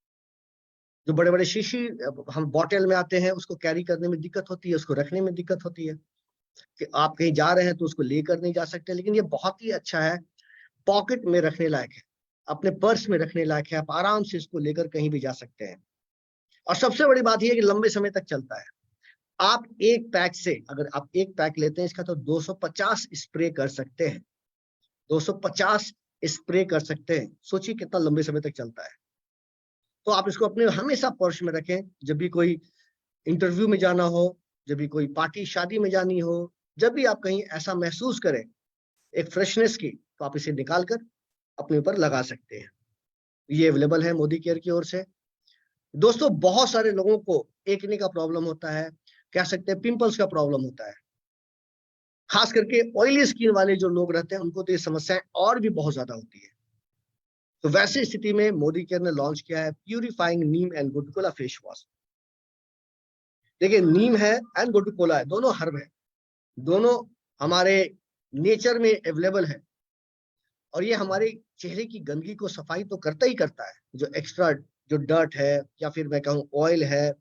जो बड़े बड़े शीशी हम बॉटल में आते हैं उसको कैरी करने में दिक्कत होती है, उसको रखने में दिक्कत होती है कि आप कहीं जा रहे हैं तो उसको लेकर नहीं जा सकते, लेकिन ये बहुत ही अच्छा है, पॉकेट में रखने लायक है, अपने पर्स में रखने लायक है, आप आराम से इसको लेकर कहीं भी जा सकते हैं। और सबसे बड़ी बात यह है कि लंबे समय तक चलता है। आप एक पैक से, अगर आप एक पैक लेते हैं इसका, तो 250 स्प्रे कर सकते हैं, 250 स्प्रे कर सकते हैं। सोचिए कितना लंबे समय तक चलता है। तो आप इसको अपने हमेशा पर्स में रखें, जब भी कोई इंटरव्यू में जाना हो, जब भी कोई पार्टी शादी में जानी हो, जब भी आप कहीं ऐसा महसूस करें एक फ्रेशनेस की, तो आप इसे निकाल कर अपने ऊपर लगा सकते हैं। ये अवेलेबल है मोदी केयर की ओर से। दोस्तों बहुत सारे लोगों को एक्ने का प्रॉब्लम होता है, कह सकते हैं पिंपल्स का प्रॉब्लम होता है, खास करके ऑयली स्किन वाले जो लोग रहते हैं उनको तो ये समस्याएं और भी बहुत ज्यादा होती है। तो वैसी स्थिति में मोदी केयर ने लॉन्च किया है प्यूरिफाइंग नीम एंड गुटकोला फेस वॉश। देखिए नीम है एंड गुटकोला है, दोनों हर्ब है, दोनों हमारे नेचर में अवेलेबल है, और ये हमारे चेहरे की गंदगी को सफाई तो करता ही करता है। जो एक्स्ट्रा जो डर्ट है या फिर मैं कहूँ ऑयल है,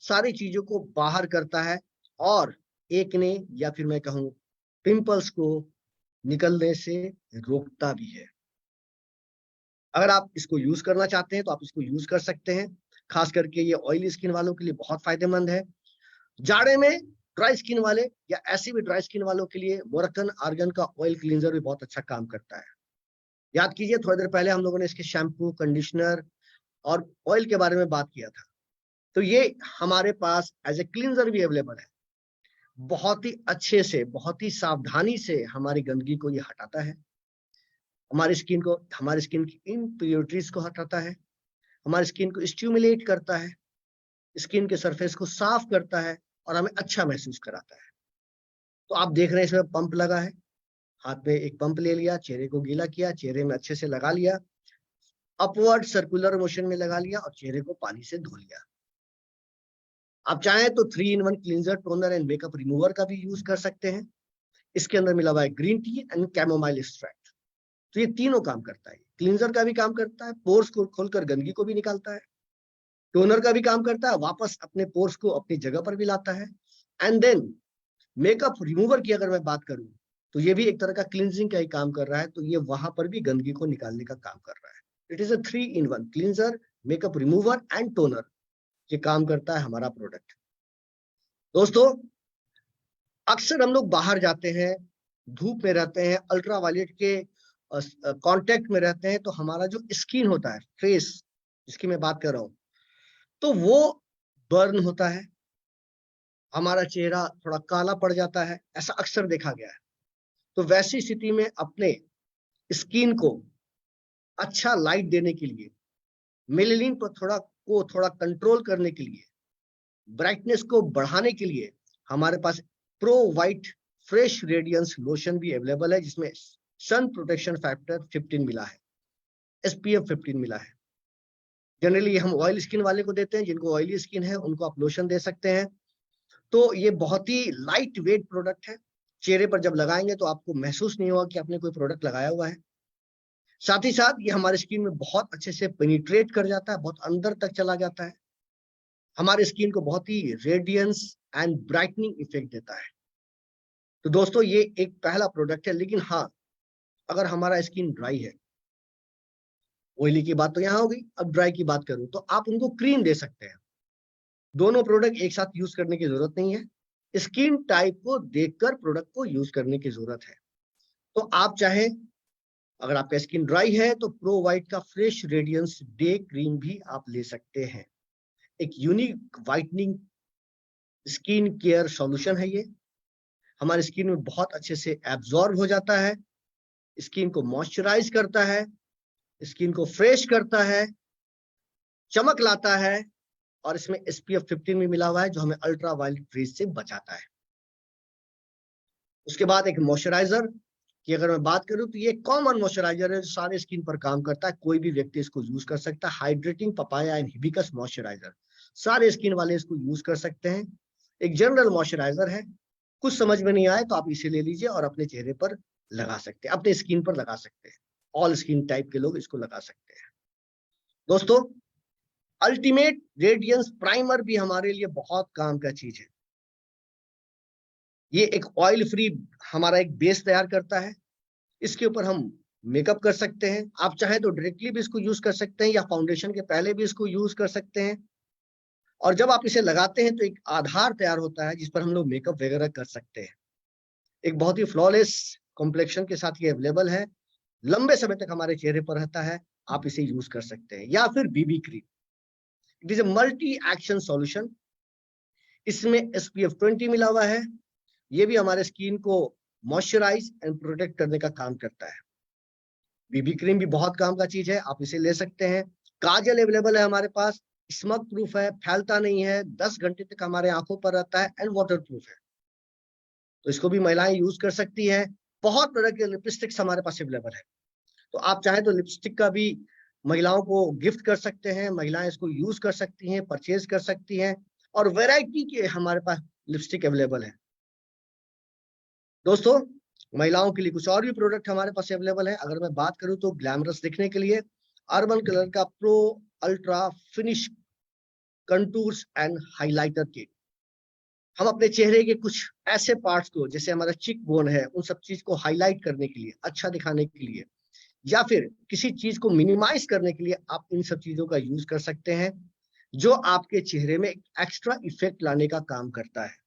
सारी चीजों को बाहर करता है, और एक्ने या फिर मैं कहूँ पिंपल्स को निकलने से रोकता भी है। अगर आप इसको यूज करना चाहते हैं तो आप इसको यूज कर सकते हैं। खास करके ये ऑयली स्किन वालों के लिए बहुत फायदेमंद है। जाड़े में ड्राई स्किन वाले या ऐसे भी ड्राई स्किन वालों के लिए मोरक्कन आर्गन का ऑयल क्लींजर भी बहुत अच्छा काम करता है। याद कीजिए थोड़ी देर पहले हम लोगों ने इसके शैम्पू, कंडीशनर और ऑयल के बारे में बात किया था। तो ये हमारे पास एज ए क्लींजर भी अवेलेबल है, बहुत ही अच्छे से, बहुत ही सावधानी से हमारी गंदगी को ये हटाता है, हमारी स्किन की इम्प्योरिटीज को हटाता है, हमारी स्किन को स्टिमुलेट करता है, स्किन के सरफेस को साफ करता है और हमें अच्छा महसूस कराता है। तो आप देख रहे हैं इसमें पंप लगा है, हाथ में एक पंप ले लिया, चेहरे को गीला किया, चेहरे में अच्छे से लगा लिया, अपवर्ड सर्कुलर मोशन में लगा लिया और चेहरे को पानी से धो लिया। आप चाहें तो 3-in-1 cleanser, toner and makeup remover का भी यूज कर सकते हैं। इसके अंदर मिला हुआ है green tea and chamomile extract. तो ये तीनों काम करता है, क्लींजर का भी काम करता है, पोर्स को खोलकर गंदगी को भी निकालता है, टोनर का भी काम करता है, वापस अपने पोर्स को अपनी जगह पर भी लाता है, एंड देन मेकअप रिमूवर की अगर मैं बात करूं तो ये भी एक तरह का क्लींजिंग का ही काम कर रहा है। तो ये वहां पर भी गंदगी को निकालने का काम कर रहा है। It is a 3-in-1 cleanser, makeup remover and toner, ये काम करता है हमारा प्रोडक्ट। दोस्तों अक्सर हम लोग बाहर जाते हैं, धूप में रहते हैं, अल्ट्रावायलेट के कांटेक्ट में रहते हैं, तो हमारा जो स्किन होता है, फेस जिसकी मैं बात कर रहा हूं, तो वो बर्न होता है, हमारा चेहरा थोड़ा काला पड़ जाता है, ऐसा अक्सर देखा गया है। तो वैसी स्थिति में अपने स्किन को अच्छा लाइट देने के लिए, मेलेनिन पर थोड़ा कंट्रोल करने के लिए, ब्राइटनेस को बढ़ाने के लिए हमारे पास pro white fresh radiance lotion भी अवेलेबल है, जिसमें सन प्रोटेक्शन फैक्टर 15 मिला है, SPF 15 मिला है। जनरली हम ऑयल स्किन वाले को देते हैं, जिनको ऑयली स्किन है उनको आप लोशन दे सकते हैं। तो ये बहुत ही लाइट वेट प्रोडक्ट है, चेहरे पर जब लगाएंगे तो आपको महसूस नहीं होगा कि आपने कोई प्रोडक्ट लगाया हुआ है। साथ ही साथ ये हमारे स्किन में बहुत अच्छे से पेनिट्रेट कर जाता है, बहुत अंदर तक चला जाता है, हमारे स्किन को बहुत ही रेडियंस एंड ब्राइटनिंग इफेक्ट देता है। तो दोस्तों ये एक पहला प्रोडक्ट है। लेकिन हाँ, अगर हमारा स्किन ड्राई है, ऑयली की बात तो यहाँ हो गई, अब ड्राई की बात करूं तो आप उनको क्रीम दे सकते हैं। दोनों प्रोडक्ट एक साथ यूज करने की जरूरत नहीं है, स्किन टाइप को देखकर प्रोडक्ट को यूज करने की जरूरत है। तो आप चाहे, अगर आपका स्किन ड्राई है तो प्रो वाइट का फ्रेश रेडियंस डे क्रीम भी आप ले सकते हैं। एक unique whitening skin care solution है। ये हमारी स्किन में बहुत अच्छे से एब्जॉर्ब हो जाता है, स्किन को मॉइस्चराइज करता है, स्किन को फ्रेश करता है, चमक लाता है, और इसमें SPF 15 भी मिला हुआ है जो हमें अल्ट्रा वायलेट रेज से बचाता है। उसके बाद एक मॉइस्चराइजर की अगर मैं बात करूं तो ये कॉमन मॉइस्चराइजर है जो सारे स्किन पर काम करता है, कोई भी व्यक्ति इसको यूज कर सकता है। Hydrating papaya and hibiscus moisturiser, सारे स्किन वाले इसको यूज कर सकते हैं। एक जनरल मॉइस्चराइजर है, कुछ समझ में नहीं आए तो आप इसे ले लीजिए और अपने चेहरे पर लगा सकते हैं, अपने स्किन पर लगा सकते हैं। ऑल स्किन टाइप के लोग इसको लगा सकते हैं। दोस्तों, अल्टीमेट रेडियंस प्राइमर भी हमारे लिए बहुत काम का चीज है। ये एक ऑयल फ्री हमारा एक बेस तैयार करता है, इसके ऊपर हम मेकअप कर सकते हैं। आप चाहे तो डायरेक्टली भी इसको यूज कर सकते हैं या फाउंडेशन के पहले भी इसको यूज कर सकते हैं। और जब आप इसे लगाते हैं तो एक आधार तैयार होता है जिस पर हम लोग मेकअप वगैरह कर सकते हैं। एक बहुत ही फ्लॉलेस कॉम्प्लेक्शन के साथ ये अवेलेबल है, लंबे समय तक हमारे चेहरे पर रहता है, आप इसे यूज कर सकते हैं। या फिर BB cream, it is a multi action solution, इसमें SPF 20 मिला हुआ है। ये भी हमारे स्किन को मॉइस्चराइज एंड प्रोटेक्ट करने का काम करता है। BB क्रीम भी बहुत काम का चीज है, आप इसे ले सकते हैं। काजल अवेलेबल है हमारे पास, स्मग प्रूफ है, फैलता नहीं है, 10 घंटे तक हमारे आंखों पर रहता है एंड वाटर प्रूफ है, तो इसको भी महिलाएं यूज कर सकती है। बहुत तरह के लिपस्टिक्स हमारे पास अवेलेबल है, तो आप चाहे तो लिपस्टिक का भी महिलाओं को गिफ्ट कर सकते हैं, महिलाएं इसको यूज कर सकती हैं, परचेज कर सकती हैं, और वैरायटी के हमारे पास लिपस्टिक अवेलेबल है। दोस्तों, महिलाओं के लिए कुछ और भी प्रोडक्ट हमारे पास अवेलेबल है। अगर मैं बात करूं तो ग्लैमरस दिखने के लिए अर्बन कलर का pro ultra finish contours and highlighter kit, हम अपने चेहरे के कुछ ऐसे पार्ट्स को, जैसे हमारा चिक बोन है, उन सब चीज को हाईलाइट करने के लिए, अच्छा दिखाने के लिए, या फिर किसी चीज को मिनिमाइज करने के लिए आप इन सब चीजों का यूज कर सकते हैं, जो आपके चेहरे में एक्स्ट्रा इफेक्ट लाने का काम करता है।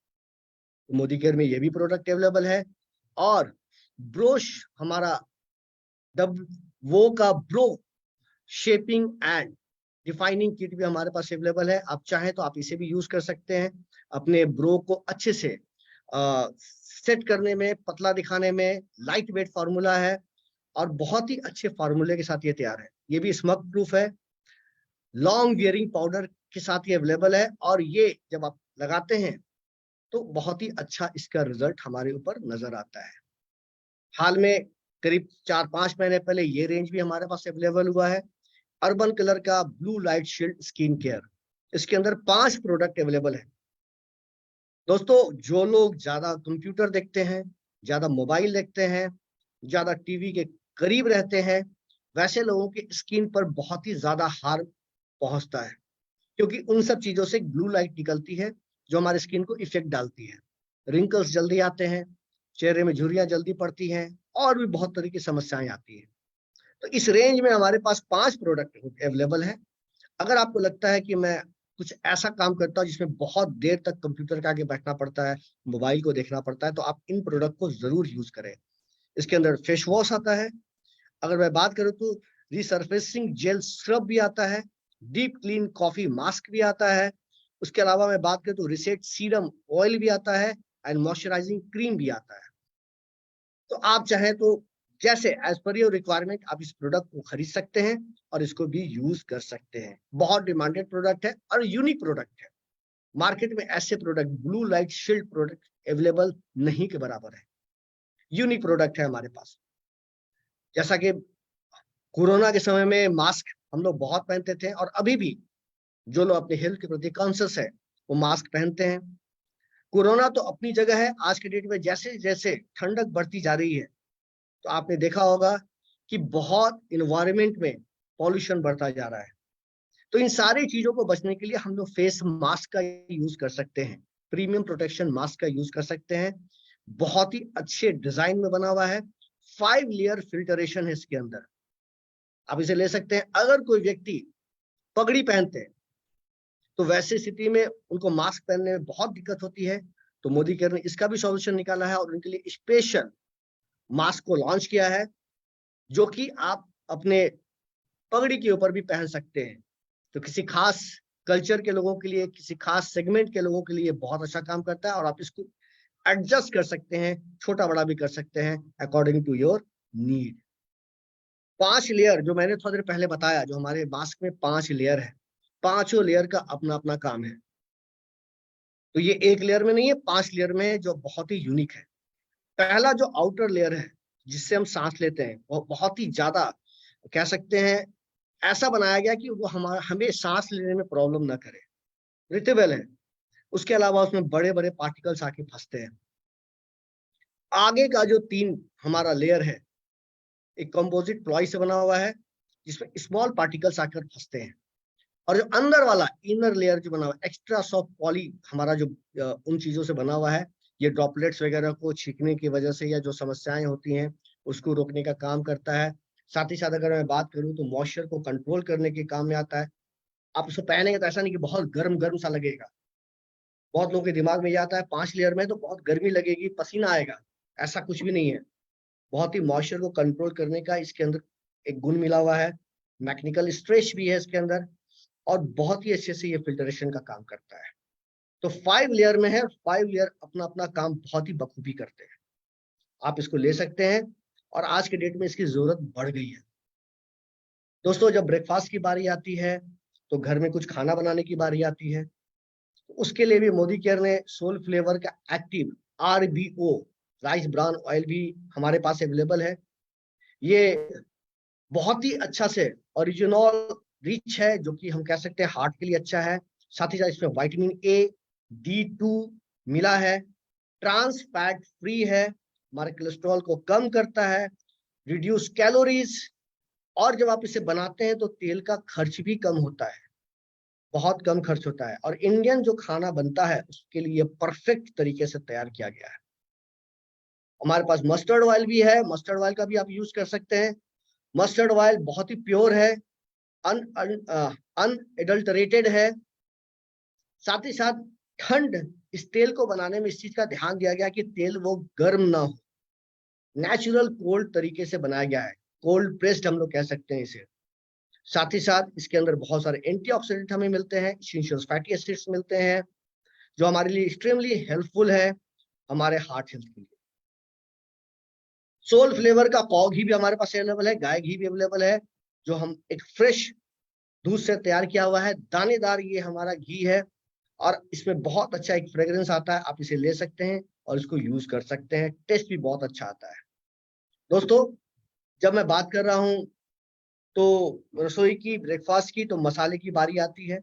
तो मोदी केयर में ये भी प्रोडक्ट अवेलेबल है। और ब्रोश हमारा वो का bro shaping and defining kit भी हमारे पास अवेलेबल है। आप चाहें तो आप इसे भी यूज कर सकते हैं अपने ब्रो को अच्छे से सेट करने में, पतला दिखाने में। लाइट वेट फार्मूला है और बहुत ही अच्छे फार्मूले के साथ ये तैयार है। ये भी स्मग प्रूफ है, लॉन्ग वियरिंग पाउडर के साथ ये अवेलेबल है, और ये जब आप लगाते हैं तो बहुत ही अच्छा इसका रिजल्ट हमारे ऊपर नजर आता है। हाल में करीब 4-5 महीने पहले ये रेंज भी हमारे पास अवेलेबल हुआ है, अर्बन कलर का blue light shield skin care. इसके अंदर 5 प्रोडक्ट अवेलेबल है। दोस्तों, जो लोग ज्यादा कंप्यूटर देखते हैं, ज्यादा मोबाइल देखते हैं, ज्यादा टीवी के करीब रहते हैं, वैसे लोगों की स्किन पर बहुत ही ज्यादा हार्म पहुंचता है, क्योंकि उन सब चीजों से ब्लू लाइट निकलती है जो हमारे स्किन को इफेक्ट डालती है। रिंकल्स जल्दी आते हैं, चेहरे में झुर्रियां जल्दी पड़ती हैं, और भी बहुत तरह की समस्याएं आती हैं। तो इस रेंज में हमारे पास 5 प्रोडक्ट अवेलेबल है। अगर आपको लगता है कि मैं कुछ ऐसा काम करता हूँ जिसमें बहुत देर तक कंप्यूटर के आगे बैठना पड़ता है, मोबाइल को देखना पड़ता है, तो आप इन प्रोडक्ट को जरूर यूज करें। इसके अंदर फेस वॉश आता है, अगर मैं बात करूँ तो रिसर्फेसिंग जेल स्क्रब भी आता है, डीप क्लीन कॉफी मास्क भी आता है। उसके अलावा मैं बात करूँ तो रिसेट सीरम ऑयल भी आता है एंड मॉइस्चराइजिंग क्रीम भी आता है। तो आप चाहें तो जैसे एज पर योर रिक्वायरमेंट आप इस प्रोडक्ट को खरीद सकते हैं और इसको भी यूज कर सकते हैं। बहुत डिमांडेड प्रोडक्ट है और यूनिक प्रोडक्ट है। मार्केट में ऐसे product, blue light shield product available नहीं के बराबर है। यूनिक प्रोडक्ट है हमारे पास। जैसा कि कोरोना के समय में मास्क हम लोग बहुत पहनते थे, और अभी भी जो लोग अपने हेल्थ के प्रति कॉन्शियस है वो मास्क पहनते हैं। कोरोना तो अपनी जगह है, आज के डेट में जैसे जैसे ठंडक बढ़ती जा रही है तो आपने देखा होगा कि बहुत इन्वायरमेंट में पॉल्यूशन बढ़ता जा रहा है। तो इन सारी चीजों को बचने के लिए हम लोग फेस मास्क का यूज कर सकते हैं, प्रीमियम प्रोटेक्शन मास्क का यूज कर सकते हैं। बहुत ही अच्छे डिजाइन में बना हुआ है, 5 लेयर फिल्टरेशन है इसके अंदर, आप इसे ले सकते हैं। अगर कोई व्यक्ति पगड़ी पहनते हैं तो वैसे स्थिति में उनको मास्क पहनने में बहुत दिक्कत होती है, तो मोदी केयर ने इसका भी सॉल्यूशन निकाला है और उनके लिए स्पेशल मास्क को लॉन्च किया है, जो कि आप अपने पगड़ी के ऊपर भी पहन सकते हैं। तो किसी खास कल्चर के लोगों के लिए, किसी खास सेगमेंट के लोगों के लिए बहुत अच्छा काम करता है और आप इसको एडजस्ट कर सकते हैं, छोटा बड़ा भी कर सकते हैं according to your need. 5 layer जो मैंने थोड़ी देर पहले बताया, जो हमारे मास्क में 5 लेयर है, पांचों लेयर का अपना अपना काम है। तो ये एक लेयर में नहीं है, 5 लेयर में है, जो बहुत ही यूनिक है। पहला जो आउटर लेयर है जिससे हम सांस लेते हैं, वो बहुत ही ज्यादा कह सकते हैं ऐसा बनाया गया कि वो हमें सांस लेने में प्रॉब्लम ना करे, ब्रीथेबल है। उसके अलावा उसमें बड़े बड़े पार्टिकल्स आके फंसते हैं। आगे का जो 3 हमारा लेयर है, एक कंपोजिट प्लॉय से बना हुआ है जिसमें स्मॉल पार्टिकल्स आकर फंसते हैं। और जो अंदर वाला इनर लेयर जो बना हुआ है, एक्स्ट्रा सॉफ्ट पॉली हमारा जो उन चीजों से बना हुआ है, ये ड्रॉपलेट्स वगैरह को छींकने की वजह से या जो समस्याएं होती हैं उसको रोकने का काम करता है। साथ ही साथ अगर मैं बात करूं तो मॉइस्चर को कंट्रोल करने के काम में आता है। आप उसको पहनेंगे तो ऐसा नहीं कि बहुत गर्म गर्म सा लगेगा। बहुत लोगों के दिमाग में ये आता है 5 लेयर में तो बहुत गर्मी लगेगी, पसीना आएगा। ऐसा कुछ भी नहीं है। बहुत ही मॉइस्चर को कंट्रोल करने का इसके अंदर एक गुण मिला हुआ है। मैकेनिकल स्ट्रेच भी है इसके अंदर, और बहुत ही अच्छे से ये फिल्ट्रेशन का काम करता है। तो 5 लेयर में है, 5 लेयर अपना अपना काम बहुत ही बखूबी करते हैं। आप इसको ले सकते हैं और आज के डेट में इसकी जरूरत बढ़ गई है। दोस्तों, जब ब्रेकफास्ट की बारी आती है तो घर में कुछ खाना बनाने की बारी आती है, तो उसके लिए भी मोदी केयर ने सोल फ्लेवर का active RBO rice bran oil भी हमारे पास अवेलेबल है। ये बहुत ही अच्छा से ओरिजिनल रिच है, जो कि हम कह सकते हैं हार्ट के लिए अच्छा है। साथ ही साथ इसमें विटामिन A, D2 मिला है। ट्रांस फैट फ्री है, हमारे कोलेस्ट्रॉल को कम करता है, रिड्यूस कैलोरीज। और जब आप इसे बनाते हैं तो तेल का खर्च भी कम होता है, बहुत कम खर्च होता है। और इंडियन जो खाना बनता है उसके लिए परफेक्ट तरीके से तैयार किया गया है। हमारे पास मस्टर्ड ऑयल भी है, मस्टर्ड ऑयल का भी आप यूज कर सकते हैं। मस्टर्ड ऑयल बहुत ही प्योर है, अनएडल्टरेटेड है। साथ ही साथ ठंड, इस तेल को बनाने में इस चीज का ध्यान दिया गया कि तेल वो गर्म ना हो, नेचुरल कोल्ड तरीके से बनाया गया है, कोल्ड प्रेस्ड हम लोग कह सकते हैं इसे। साथ ही साथ इसके अंदर बहुत सारे एंटीऑक्सीडेंट हमें मिलते हैं, एसेंशियल फैटी एसिड्स मिलते हैं, जो हमारे लिए एक्सट्रीमली हेल्पफुल है हमारे हार्ट हेल्थ के लिए। सोल फ्लेवर का कॉ घी भी हमारे पास अवेलेबल है, गाय घी भी अवेलेबल है, जो हम एक फ्रेश दूध से तैयार किया हुआ है, दानेदार ये हमारा घी है। और इसमें बहुत अच्छा एक फ्रेग्रेंस आता है, आप इसे ले सकते हैं और इसको यूज कर सकते हैं, टेस्ट भी बहुत अच्छा आता है। दोस्तों, जब मैं बात कर रहा हूं तो रसोई की, ब्रेकफास्ट की, तो मसाले की बारी आती है।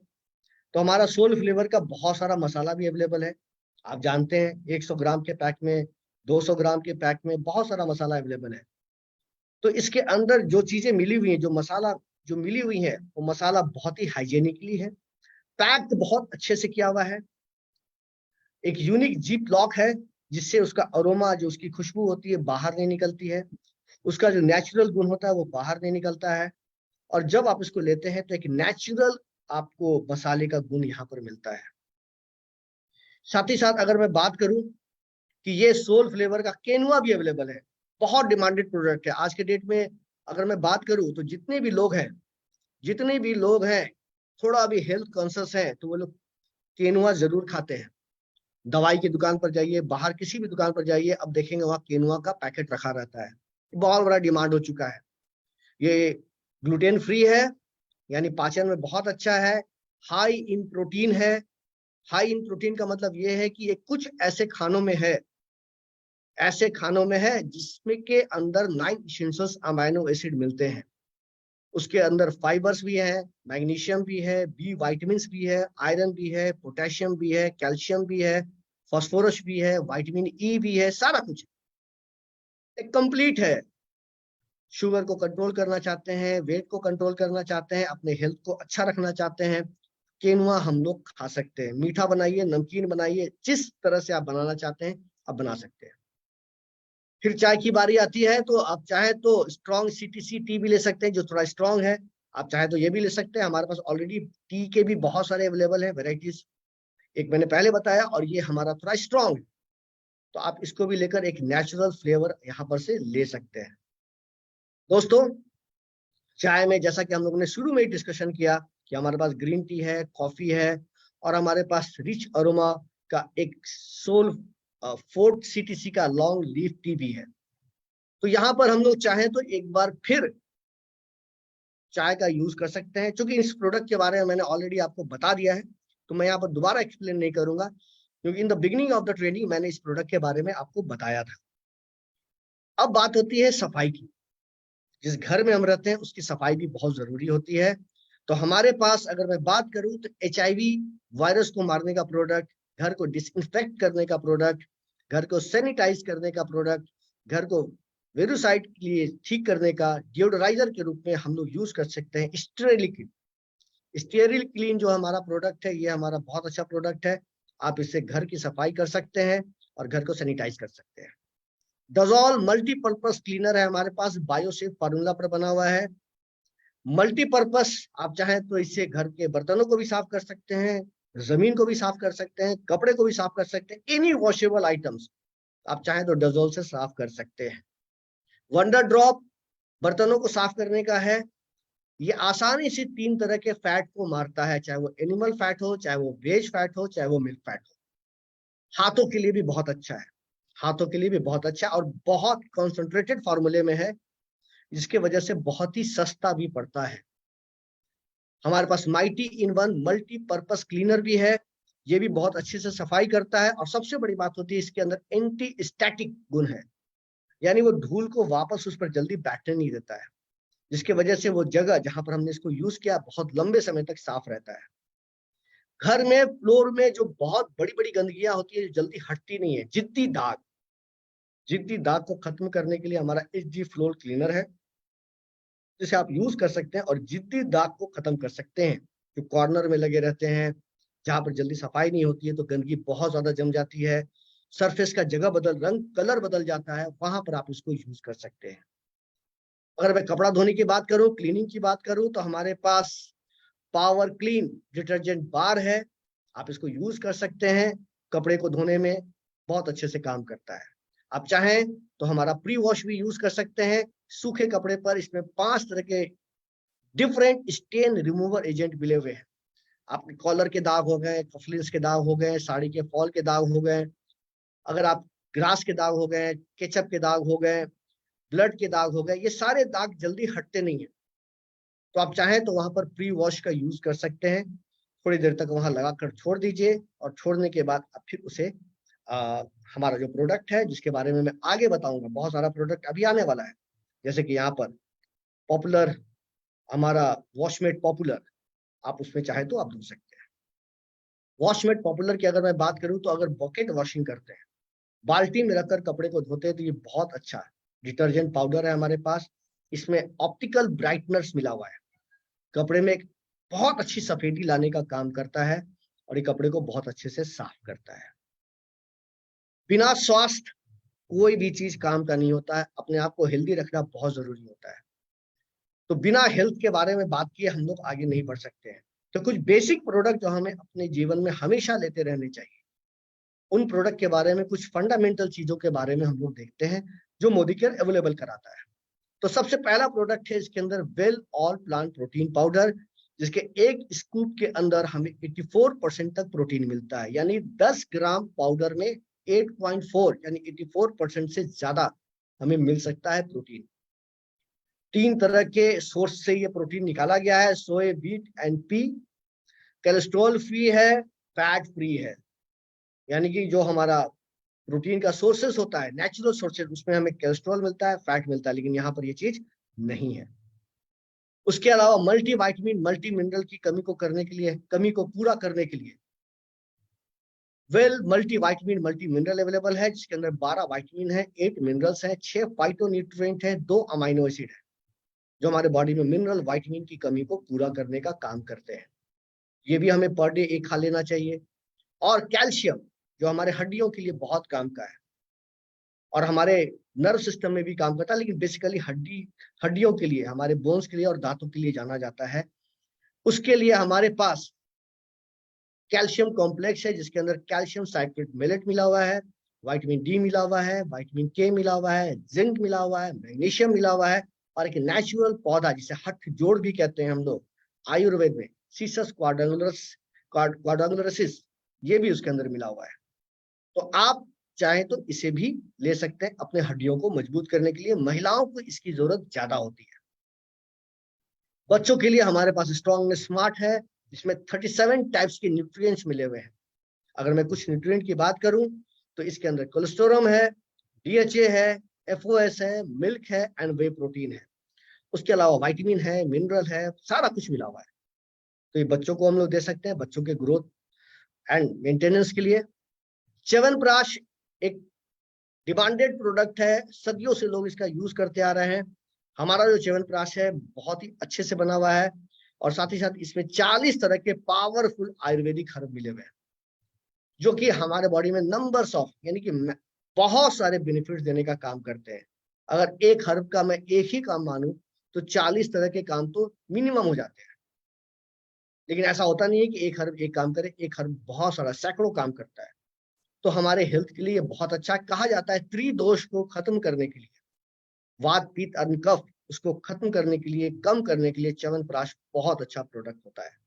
तो हमारा सोल फ्लेवर का बहुत सारा मसाला भी अवेलेबल है। आप जानते हैं 100 ग्राम के पैक में, 200 ग्राम के पैक में बहुत सारा मसाला अवेलेबल है। तो इसके अंदर जो चीजें मिली हुई हैं, जो मसाला जो मिली हुई है, वो मसाला बहुत ही हाइजेनिकली है, पैक्ड बहुत अच्छे से किया हुआ है। एक यूनिक जिप लॉक है जिससे उसका अरोमा, जो उसकी खुशबू होती है, बाहर नहीं निकलती है। उसका जो नेचुरल गुण होता है वो बाहर नहीं निकलता है। और जब आप इसको लेते हैं तो एक नेचुरल आपको मसाले का गुण यहाँ पर मिलता है। साथ ही साथ अगर मैं बात करूं कि ये सोल फ्लेवर का केनुआ भी अवेलेबल है, बहुत डिमांडेड प्रोडक्ट है आज के डेट में। अगर मैं बात करूं तो जितने भी लोग हैं थोड़ा भी हेल्थ कॉन्शियस हैं तो वो लोग केनुआ जरूर खाते हैं। दवाई की दुकान पर जाइए, बाहर किसी भी दुकान पर जाइए, अब देखेंगे वहां केनुआ का पैकेट रखा रहता है। बहुत बड़ा डिमांड हो चुका है। ये ग्लूटेन फ्री है, यानी पाचन में बहुत अच्छा है। हाई इन प्रोटीन है। हाई इन प्रोटीन का मतलब ये है कि ये कुछ ऐसे खानों में है जिसमें के अंदर 9 इसेंशियल अमाइनो एसिड मिलते हैं। उसके अंदर फाइबर्स भी है, मैग्नीशियम भी है, बी वाइटामिन भी है, आयरन भी है, पोटेशियम भी है, कैल्शियम भी है, फास्फोरस भी है, विटामिन ई भी है, सारा कुछ एक कंप्लीट है। शुगर को कंट्रोल करना चाहते हैं, वेट को कंट्रोल करना चाहते हैं, अपने हेल्थ को अच्छा रखना चाहते हैं, केनुआ हम लोग खा सकते हैं। मीठा बनाइए, नमकीन बनाइए, जिस तरह से आप बनाना चाहते हैं आप बना सकते हैं। फिर चाय की बारी आती है, तो आप चाहे तो स्ट्रॉन्ग CTC टी भी ले सकते हैं जो थोड़ा स्ट्रॉन्ग है। आप चाहे तो ये भी ले सकते हैं, हमारे पास ऑलरेडी टी के भी बहुत सारे अवेलेबल है वेराइटीज। एक मैंने पहले बताया, और ये हमारा थोड़ा स्ट्रॉन्ग है, तो आप इसको भी लेकर एक नेचुरल फ्लेवर यहाँ पर से ले सकते हैं। दोस्तों, चाय में जैसा कि हम लोगों ने शुरू में ही डिस्कशन किया कि हमारे पास ग्रीन टी है, कॉफी है, और हमारे पास रिच अरोमा का एक सोल 4 CTC का लॉन्ग लीफ टी भी है। तो यहाँ पर हम लोग चाहें तो एक बार फिर चाय का यूज कर सकते हैं। क्योंकि इस प्रोडक्ट के बारे में मैंने ऑलरेडी आपको बता दिया है, तो मैं यहाँ पर दोबारा एक्सप्लेन नहीं करूंगा, क्योंकि in the beginning of the training मैंने इस प्रोडक्ट के बारे में आपको बताया था। अब बात होती है सफाई की। जिस घर में हम रहते हैं उसकी सफाई भी बहुत जरूरी होती है। तो हमारे पास अगर मैं बात करूं तो HIV वायरस को मारने का प्रोडक्ट, घर को डिसइंफेक्ट करने का प्रोडक्ट, घर को सैनिटाइज करने का प्रोडक्ट, घर को वेरोसाइट के लिए ठीक करने का डिओडोराइजर के रूप में हम लोग यूज कर सकते हैं स्टेरिल क्लीन। स्टेरिल क्लीन जो हमारा प्रोडक्ट है, ये हमारा बहुत अच्छा प्रोडक्ट है। आप इससे घर की सफाई कर सकते हैं और घर को सैनिटाइज कर सकते हैं। डजॉल मल्टीपर्पज क्लीनर है हमारे पास, बायोसेफ फार्मूला पर बना हुआ है। मल्टीपर्पज, आप चाहें तो इससे घर के बर्तनों को भी साफ कर सकते हैं, जमीन को भी साफ कर सकते हैं, कपड़े को भी साफ कर सकते हैं। एनी वॉशेबल आइटम्स आप चाहें तो डजॉल से साफ कर सकते हैं। वंडर ड्रॉप बर्तनों को साफ करने का है। ये आसानी से 3 तरह के फैट को मारता है, चाहे वो एनिमल फैट हो, चाहे वो वेज फैट हो, चाहे वो मिल्क फैट हो। हाथों के लिए भी बहुत अच्छा है, हाथों के लिए भी बहुत अच्छा है, और बहुत कॉन्सेंट्रेटेड फॉर्मूले में है, जिसके वजह से बहुत ही सस्ता भी पड़ता है। हमारे पास mighty in one multipurpose cleaner भी है, ये भी बहुत अच्छे से सफाई करता है। और सबसे बड़ी बात होती है इसके अंदर एंटी स्टैटिक गुण है, यानी वो धूल को वापस उस पर जल्दी बैठने नहीं देता है, जिसकी वजह से वो जगह जहां पर हमने इसको यूज किया बहुत लंबे समय तक साफ रहता है। घर में फ्लोर में जो बहुत बड़ी बड़ी गंदगियां होती है, जल्दी हटती नहीं है, जिद्दी दाग को खत्म करने के लिए हमारा HD फ्लोर क्लीनर है, जिसे आप यूज कर सकते हैं और जिद्दी दाग को खत्म कर सकते हैं जो कॉर्नर में लगे रहते हैं, जहां पर जल्दी सफाई नहीं होती है तो गंदगी बहुत ज्यादा जम जाती है, सरफेस का जगह बदल, रंग कलर बदल जाता है, वहां पर आप इसको यूज कर सकते हैं। अगर मैं कपड़ा धोने की बात करूं, क्लीनिंग की बात करूं, तो हमारे पास पावर क्लीन डिटर्जेंट बार है, आप इसको यूज कर सकते हैं। कपड़े को धोने में बहुत अच्छे से काम करता है। आप चाहें तो हमारा प्री वॉश भी यूज कर सकते हैं सूखे कपड़े पर। इसमें 5 तरह के डिफरेंट स्टेन रिमूवर एजेंट मिले हुए हैं। आपके कॉलर के दाग हो गए, कफलिंग्स के दाग हो गए, साड़ी के फॉल के दाग हो गए, अगर आप ग्रास के दाग हो गए, केचप के दाग हो गए, ब्लड के दाग हो गए, ये सारे दाग जल्दी हटते नहीं है। तो आप चाहें तो वहां पर प्री वॉश का यूज कर सकते हैं। थोड़ी देर तक वहां लगाकर छोड़ दीजिए, और छोड़ने के बाद आप फिर उसे हमारा जो प्रोडक्ट है, जिसके बारे में मैं आगे बताऊंगा, बहुत सारा प्रोडक्ट अभी आने वाला है, जैसे कि यहाँ पर पॉपुलर, हमारा वॉशमेट पॉपुलर, आप उसमें चाहे तो आप धो सकते हैं। वॉशमेट पॉपुलर की अगर मैं बात करूं, तो अगर बकेट वॉशिंग करते हैं, बाल्टी में रखकर कपड़े को धोते हैं, तो ये बहुत अच्छा डिटर्जेंट पाउडर है हमारे पास। इसमें ऑप्टिकल ब्राइटनर्स मिला हुआ है, कपड़े में एक बहुत अच्छी सफेदी लाने का काम करता है, और ये कपड़े को बहुत अच्छे से साफ करता है। बिना स्वास्थ्य कोई भी चीज काम का नहीं होता है, अपने आप को हेल्दी रखना बहुत जरूरी होता है। तो बिना हेल्थ के बारे में बात किए हम लोग आगे नहीं बढ़ सकते हैं। तो कुछ बेसिक प्रोडक्ट जो हमें अपने जीवन में हमेशा लेते रहने चाहिए, उन प्रोडक्ट के बारे में, कुछ फंडामेंटल चीजों के बारे में हम लोग देखते हैं जो मोदी केयर अवेलेबल कराता है। तो सबसे पहला प्रोडक्ट है इसके अंदर well all plant protein powder, जिसके एक स्कूप के अंदर हमें 84% तक प्रोटीन मिलता है, यानी 10 ग्राम पाउडर में 8.4 यानी 84% से ज्यादा हमें मिल सकता है प्रोटीन। 3 तरह के सोर्स से ये प्रोटीन निकाला गया है, सोए, wheat and P. Cholesterol free है, फैट फ्री है, यानी कि जो हमारा प्रोटीन का सोर्सेस होता है, नेचुरल सोर्सेस, उसमें हमें कोलेस्ट्रॉल मिलता है, फैट मिलता है, लेकिन यहाँ पर ये चीज नहीं है। उसके अलावा मल्टी वाइटमिन, मल्टी मिनरल की कमी को करने के लिए, कमी को पूरा करने के लिए well multi vitamin multi mineral available है, जिसके अंदर 12 वाइटमिन है, 8 मिनरल्स हैं, 6 फाइटोन्यूट्रिएंट है, 2 अमाइनो एसिड है, जो हमारे बॉडी में मिनरल वाइटमिन की कमी को पूरा करने का काम करते हैं। ये भी हमें पर डे 1 खा लेना चाहिए। और कैल्शियम, जो हमारे हड्डियों के लिए बहुत काम का है और हमारे नर्व सिस्टम में भी काम करता है, लेकिन बेसिकली हड्डियों के लिए, हमारे बोन्स के लिए और दांतों के लिए जाना जाता है। उसके लिए हमारे पास कैल्शियम कॉम्प्लेक्स है, जिसके अंदर कैल्शियम साइट्रेट मेलेट मिला हुआ है, विटामिन डी मिला हुआ है, विटामिन के मिला हुआ है, जिंक मिला हुआ है, मैग्नीशियम मिला हुआ है, और एक नेचुरल पौधा जिसे हठ जोड़ भी कहते हैं हम लोग आयुर्वेद में, सीसस क्वाड्रांगुलरिस, ये भी उसके अंदर मिला हुआ है। तो आप चाहे तो इसे भी ले सकते हैं अपने हड्डियों को मजबूत करने के लिए। महिलाओं को इसकी जरूरत ज्यादा होती है। बच्चों के लिए हमारे पास स्ट्रॉन्ग स्मार्ट है, जिसमें 37 टाइप्स के न्यूट्रिएंट्स मिले हुए हैं। अगर मैं कुछ न्यूट्रिएंट की बात करूं तो इसके अंदर कोलेस्टेरोल है, डीएचए है, एफओएस है, मिल्क है एंड वे प्रोटीन है। उसके अलावा विटामिन है, मिनरल है, सारा कुछ मिला हुआ है। तो ये बच्चों को हम लोग दे सकते हैं, बच्चों के ग्रोथ एंड मेंटेनेंस के लिए। च्यवनप्राश एक डिमांडेड प्रोडक्ट है, सदियों से लोग इसका यूज करते आ रहे हैं। हमारा जो च्यवनप्राश है बहुत ही अच्छे से बना हुआ है, और साथ ही साथ इसमें 40 तरह के पावरफुल आयुर्वेदिक हर्ब मिले हुए हैं, जो कि हमारे बॉडी में नंबर्स ऑफ यानी कि बहुत सारे बेनिफिट्स देने का काम करते हैं। अगर एक हर्ब का मैं एक ही काम मानूं तो 40 तरह के काम तो मिनिमम हो जाते हैं। लेकिन ऐसा होता नहीं है कि एक हर्ब एक काम करे, एक हर्ब बहुत सारा सैकड़ों काम करता है। तो हमारे हेल्थ के लिए बहुत अच्छा है। कहा जाता है त्रिदोष को खत्म करने के लिए, वात पित्त और कफ, उसको खत्म करने के लिए, कम करने के लिए च्यवनप्राश बहुत अच्छा प्रोडक्ट होता है।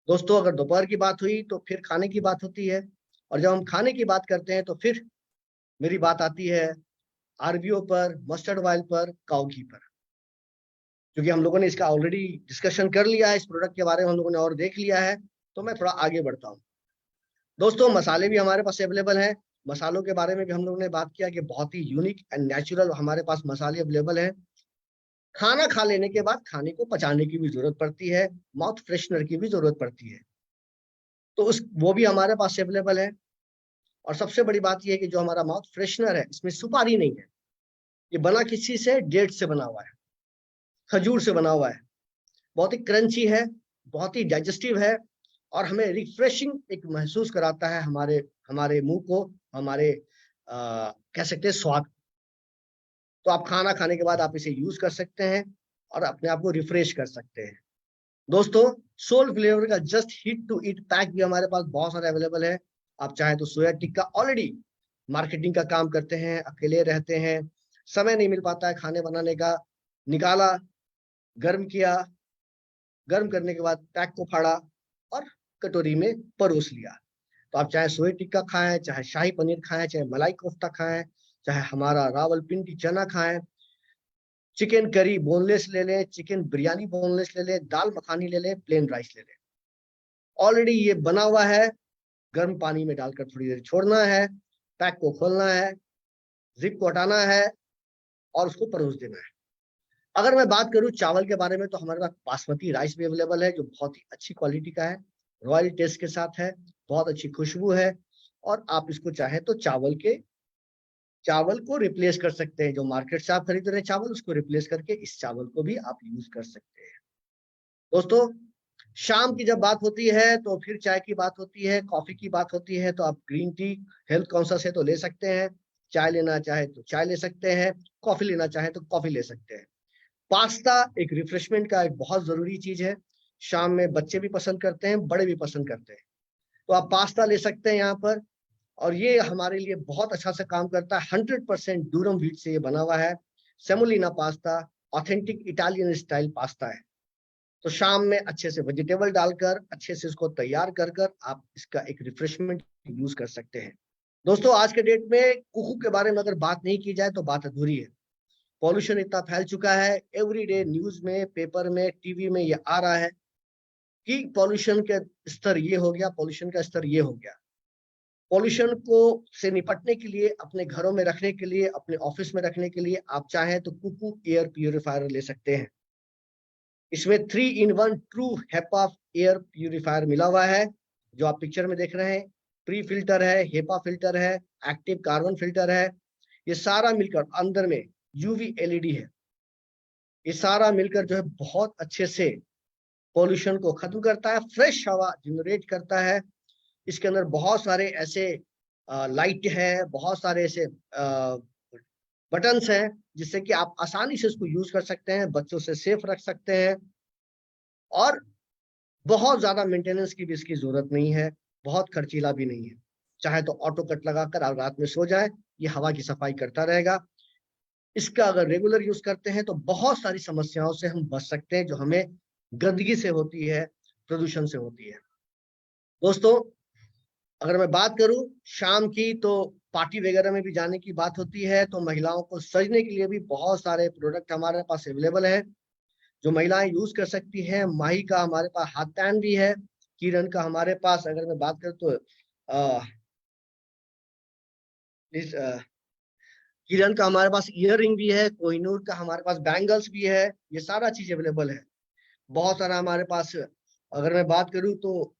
दोस्तों, अगर दोपहर की बात हुई तो फिर खाने की बात होती है, और जब हम खाने की बात करते हैं तो फिर मेरी बात आती है आरबीओ पर, मस्टर्ड ऑयल पर, काऊ घी पर। क्योंकि हम लोगों ने इसका ऑलरेडी डिस्कशन कर लिया है, इस प्रोडक्ट के बारे में हम लोगों ने और देख लिया है, तो मैं थोड़ा आगे बढ़ता हूँ। दोस्तों, मसाले भी हमारे पास अवेलेबल हैं। मसालों के बारे में भी हम लोगों ने बात किया कि बहुत ही यूनिक एंड नेचुरल हमारे पास मसाले अवेलेबल हैं। खाना खा लेने के बाद खाने को पचाने की भी जरूरत पड़ती है, माउथ फ्रेशनर की भी जरूरत पड़ती है, तो वो भी हमारे पास अवेलेबल है। और सबसे बड़ी बात यह है कि जो हमारा माउथ फ्रेशनर है, इसमें सुपारी नहीं है। ये बना किसी से, डेट से बना हुआ है, खजूर से बना हुआ है। बहुत ही क्रंची है, बहुत ही डाइजेस्टिव है, और हमें रिफ्रेशिंग एक महसूस कराता है हमारे हमारे मुंह को, हमारे कह सकते हैं स्वाद। तो आप खाना खाने के बाद आप इसे यूज कर सकते हैं और अपने आप को रिफ्रेश कर सकते हैं। दोस्तों, सोल फ्लेवर का just heat to eat pack भी हमारे पास बहुत सारे अवेलेबल है। आप चाहे तो सोया टिक्का ऑलरेडी मार्केटिंग का काम करते हैं, अकेले रहते हैं, समय नहीं मिल पाता है खाने बनाने का, निकाला, गर्म किया, गर्म करने के बाद पैक को फाड़ा और कटोरी में परोस लिया। तो आप चाहे सोया टिक्का खाएं, चाहे शाही पनीर खाएं, चाहे मलाई कोफ्ता खाएं, चाहे हमारा रावलपिंडी चना खाएं, चिकन करी बोनलेस ले लें, चिकन बिरयानी बोनलेस ले लें, दाल मखानी ले लें, प्लेन राइस ले लें, ऑलरेडी ये बना हुआ है। गर्म पानी में डालकर थोड़ी देर छोड़ना है, पैक को खोलना है, जिप को हटाना है और उसको परोस देना है। अगर मैं बात करूं चावल के बारे में, तो हमारे पास बासमती राइस भी अवेलेबल है, जो बहुत ही अच्छी क्वालिटी का है, रॉयल टेस्ट के साथ है, बहुत अच्छी खुशबू है, और आप इसको चाहे तो चावल को रिप्लेस कर सकते हैं। जो मार्केट से आप खरीद रहे हैं चावल, उसको रिप्लेस करके इस चावल को भी आप यूज कर सकते हैं। दोस्तों, शाम की जब बात होती है तो फिर चाय की बात होती है, कॉफी की बात होती है, तो आप ग्रीन टी हेल्थ कॉन्शियस है तो ले सकते हैं, चाय लेना चाहे तो चाय ले सकते हैं, कॉफी लेना चाहे तो कॉफी ले सकते हैं। पास्ता एक रिफ्रेशमेंट का एक बहुत जरूरी चीज है। शाम में बच्चे भी पसंद करते हैं, बड़े भी पसंद करते हैं, तो आप पास्ता ले सकते हैं यहाँ पर। और ये हमारे लिए बहुत अच्छा से काम करता है। 100% डूरम व्हीट से ये बना हुआ है। Semolina pasta authentic Italian style pasta है। तो शाम में अच्छे से वेजिटेबल डालकर अच्छे से इसको तैयार कर कर आप इसका एक रिफ्रेशमेंट यूज कर सकते हैं। दोस्तों, आज के डेट में कुकू के बारे में अगर बात नहीं की जाए तो बात अधूरी है। पॉल्यूशन इतना फैल चुका है, एवरीडे न्यूज में, पेपर में, टीवी में ये आ रहा है कि पॉल्यूशन का स्तर ये हो गया, पॉल्यूशन का स्तर ये हो गया। पॉल्यूशन को से निपटने के लिए, अपने घरों में रखने के लिए, अपने ऑफिस में रखने के लिए आप चाहें तो कुकू एयर प्यूरिफायर ले सकते हैं। इसमें 3-in-1 true HEPA air purifier मिला हुआ है, जो आप पिक्चर में देख रहे हैं। प्री फिल्टर है, हेपा फिल्टर है, एक्टिव कार्बन फिल्टर है, ये सारा मिलकर अंदर में यूवी एलईडी है। ये सारा मिलकर जो है बहुत अच्छे से पॉल्यूशन को खत्म करता है, फ्रेश हवा जनरेट करता है। इसके अंदर बहुत सारे ऐसे लाइट है, बहुत सारे ऐसे बटन्स हैं, जिससे कि आप आसानी से इसको यूज कर सकते हैं, बच्चों से सेफ रख सकते हैं, और बहुत ज्यादा मेंटेनेंस की भी इसकी जरूरत नहीं है, बहुत खर्चीला भी नहीं है। चाहे तो ऑटो कट लगाकर आप रात में सो जाए, ये हवा की सफाई करता रहेगा। इसका अगर रेगुलर यूज करते हैं तो बहुत सारी समस्याओं से हम बच सकते हैं जो हमें गंदगी से होती है, प्रदूषण से होती है। दोस्तों, अगर मैं बात करूं शाम की, तो पार्टी वगैरह में भी जाने की बात होती है, तो महिलाओं को सजने के लिए भी बहुत सारे प्रोडक्ट हमारे पास अवेलेबल है जो महिलाएं यूज कर सकती हैं। माही का हमारे पास हाथ पैन भी है। किरण का हमारे पास, अगर मैं बात करूं तो अ, इस किरण का हमारे पास ईयर रिंग भी है। कोहिनूर का हमारे पास बैंगल्स भी है। ये सारा चीज अवेलेबल है। बहुत सारा हमारे पास, अगर मैं बात करूं तो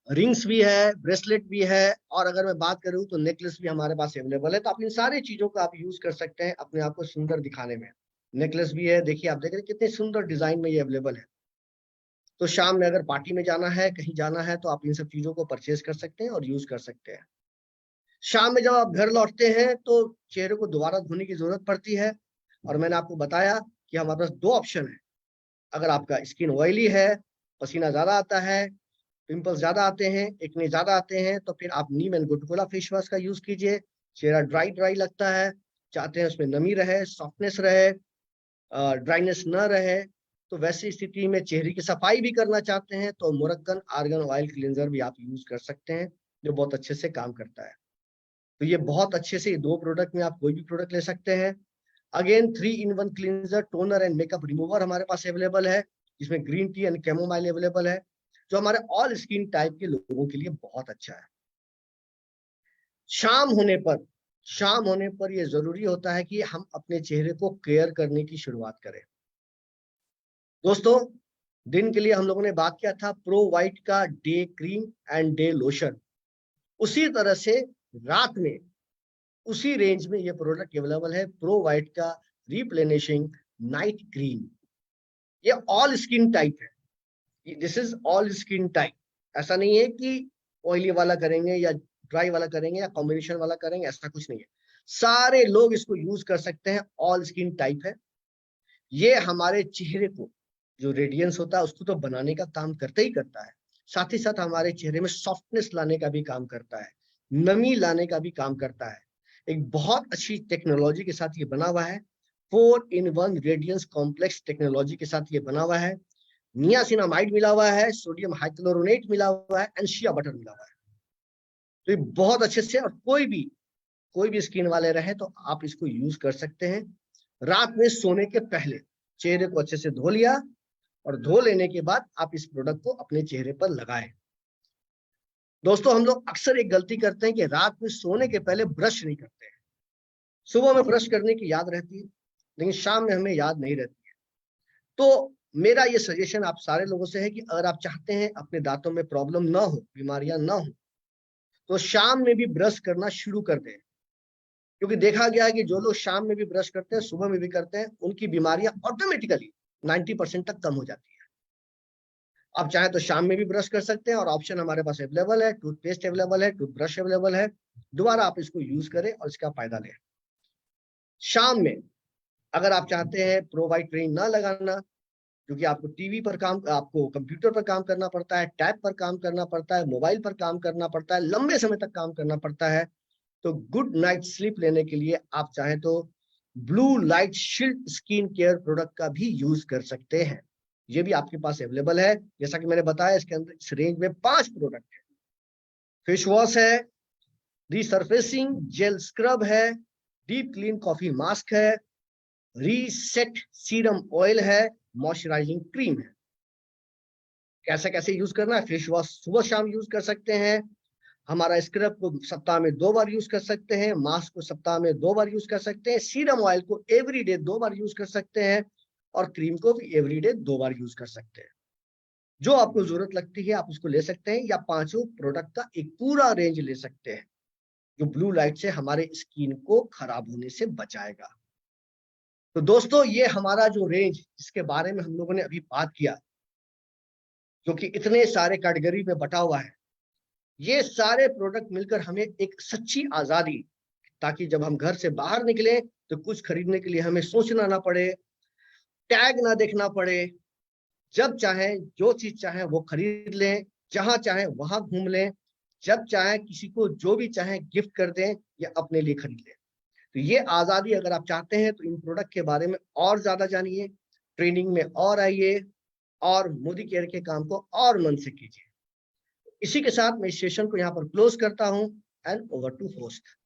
रिंग्स भी है, ब्रेसलेट भी है, और अगर मैं बात करूं तो नेकलेस भी हमारे पास अवेलेबल है। तो आप इन सारी चीजों को आप यूज कर सकते हैं अपने आप को सुंदर दिखाने में। नेकलेस भी है, देखिए आप देख रहे हैं कितने सुंदर डिजाइन में ये अवेलेबल है। तो शाम में अगर पार्टी में जाना है, कहीं जाना है, तो आप इन सब चीजों को परचेज कर सकते हैं और यूज कर सकते हैं। शाम में जब आप घर लौटते हैं तो चेहरे को दोबारा धोने की जरूरत पड़ती है, और मैंने आपको बताया कि हमारे पास दो ऑप्शन है। अगर आपका स्किन ऑयली है, पसीना ज्यादा आता है, पिंपल्स ज्यादा आते हैं, एक्ने ज्यादा आते हैं, तो फिर आप नीम एंड गुटकुला फेस वॉश का यूज कीजिए। चेहरा ड्राई ड्राई लगता है, चाहते हैं उसमें नमी रहे, सॉफ्टनेस रहे, ड्राइनेस न रहे, तो वैसी स्थिति में चेहरे की सफाई भी करना चाहते हैं तो मुरक्कन आर्गन ऑयल क्लींजर भी आप यूज कर सकते हैं, जो बहुत अच्छे से काम करता है। तो ये बहुत अच्छे से, दो प्रोडक्ट में आप कोई भी प्रोडक्ट ले सकते हैं। Again 3 in 1 cleanser, toner and makeup remover हमारे पास अवेलेबल है, जिसमें green tea and chamomile available है, जो हमारे ऑल स्किन टाइप के लोगों के लिए बहुत अच्छा है। शाम होने पर शाम होने पर यह जरूरी होता है कि हम अपने चेहरे को केयर करने की शुरुआत करें। दोस्तों, दिन के लिए हम लोगों ने बात किया था प्रो वाइट का day cream and day lotion. उसी तरह से रात में उसी रेंज में ये प्रोडक्ट अवेलेबल है, प्रो वाइट का रिप्लेनिशिंग नाइट क्रीम। ये ऑल स्किन टाइप है, this is all skin type. ऐसा नहीं है कि ऑयली वाला करेंगे या ड्राई वाला करेंगे या कॉम्बिनेशन वाला करेंगे, ऐसा कुछ नहीं है। सारे लोग इसको यूज कर सकते हैं, ऑल स्किन टाइप है। ये हमारे चेहरे को जो रेडियंस होता है उसको तो बनाने का काम करता ही करता है, साथ ही साथ हमारे चेहरे में सॉफ्टनेस लाने का भी काम करता है, नमी लाने का भी काम करता है। एक बहुत अच्छी टेक्नोलॉजी के साथ ये बना हुआ है। 4 in 1 रेडियंस कॉम्प्लेक्स टेक्नोलॉजी के साथ ये बना हुआ है। नियासिनामाइड मिला हुआ है, सोडियम हाइक्लोरोनेट मिला हुआ है, एंड शिया बटर मिला हुआ है। तो ये बहुत अच्छे से, और कोई भी स्किन वाले रहे तो आप इसको यूज कर सकते हैं। रात में सोने के पहले चेहरे को अच्छे से धो लिया, और धो लेने के बाद आप इस प्रोडक्ट को अपने चेहरे पर लगाएं। दोस्तों, हम लोग अक्सर एक गलती करते हैं कि रात में सोने के पहले ब्रश नहीं करते हैं। सुबह में ब्रश करने की याद रहती है, लेकिन शाम में हमें याद नहीं रहती है। तो मेरा ये सजेशन आप सारे लोगों से है कि अगर आप चाहते हैं अपने दांतों में प्रॉब्लम ना हो, बीमारियां ना हो, तो शाम में भी ब्रश करना शुरू कर दें। क्योंकि देखा गया है कि जो लोग शाम में भी ब्रश करते हैं, सुबह में भी करते हैं, उनकी बीमारियां ऑटोमेटिकली 90% तक कम हो जाती है। आप चाहे तो शाम में भी ब्रश कर सकते हैं, और ऑप्शन हमारे पास अवेलेबल है, टूथपेस्ट अवेलेबल है, टूथब्रश अवेलेबल है। दोबारा आप इसको यूज करें और इसका फायदा लें। शाम में अगर आप चाहते हैं प्रोवाइड ट्रेन ना लगाना, क्योंकि आपको टीवी पर काम, आपको कंप्यूटर पर काम करना पड़ता है, टैब पर काम करना पड़ता है, मोबाइल पर काम करना पड़ता है, लंबे समय तक काम करना पड़ता है, तो गुड नाइट स्लीप लेने के लिए आप चाहें तो blue light shield skin care product का भी यूज कर सकते हैं। ये भी आपके पास अवेलेबल है। जैसा कि मैंने बताया, इसके अंदर इस रेंज में 5 प्रोडक्ट है। फेस वॉश है, रिसर्फेसिंग जेल स्क्रब है, डीप क्लीन कॉफी मास्क है, रीसेट सीरम ऑयल है, मॉइस्चराइजिंग क्रीम है। कैसे कैसे यूज करना है? फेस वॉश सुबह शाम यूज कर सकते हैं, हमारा स्क्रब को सप्ताह में 2 बार यूज कर सकते हैं, मास्क को सप्ताह में 2 बार यूज कर सकते हैं, सीरम ऑयल को एवरीडे 2 बार यूज कर सकते हैं, और क्रीम को भी एवरीडे 2 बार यूज कर सकते हैं। जो आपको जरूरत लगती है आप उसको ले सकते हैं, या पांचों प्रोडक्ट का एक पूरा रेंज ले सकते हैं, जो ब्लू लाइट से हमारे स्किन को खराब होने से बचाएगा। तो दोस्तों, ये हमारा जो रेंज, जिसके बारे में हम लोगों ने अभी बात किया, जो कि इतने सारे कैटेगरी में बटा हुआ है, ये सारे प्रोडक्ट मिलकर हमें एक सच्ची आजादी, ताकि जब हम घर से बाहर निकले तो कुछ खरीदने के लिए हमें सोचना ना पड़े, टैग ना देखना पड़े, जब चाहे जो चीज चाहे वो खरीद लें, जहां चाहे वहां घूम लें, जब चाहे किसी को जो भी चाहे गिफ्ट कर दें या अपने लिए खरीद लें। तो ये आजादी अगर आप चाहते हैं तो इन प्रोडक्ट के बारे में और ज्यादा जानिए, ट्रेनिंग में और आइए, और मोदी केयर के काम को और मन से कीजिए। इसी के साथ मैं इस सेशन को यहाँ पर क्लोज करता हूँ and over to host.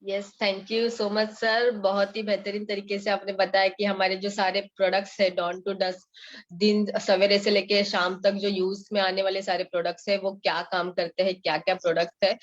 Yes, thank you so much sir. बहुत ही बेहतरीन तरीके से आपने बताया कि हमारे जो सारे प्रोडक्ट्स है डॉन टू डस्ट दिन सवेरे से लेके शाम तक जो यूज में आने वाले सारे प्रोडक्ट्स है वो क्या काम करते हैं, क्या क्या प्रोडक्ट है।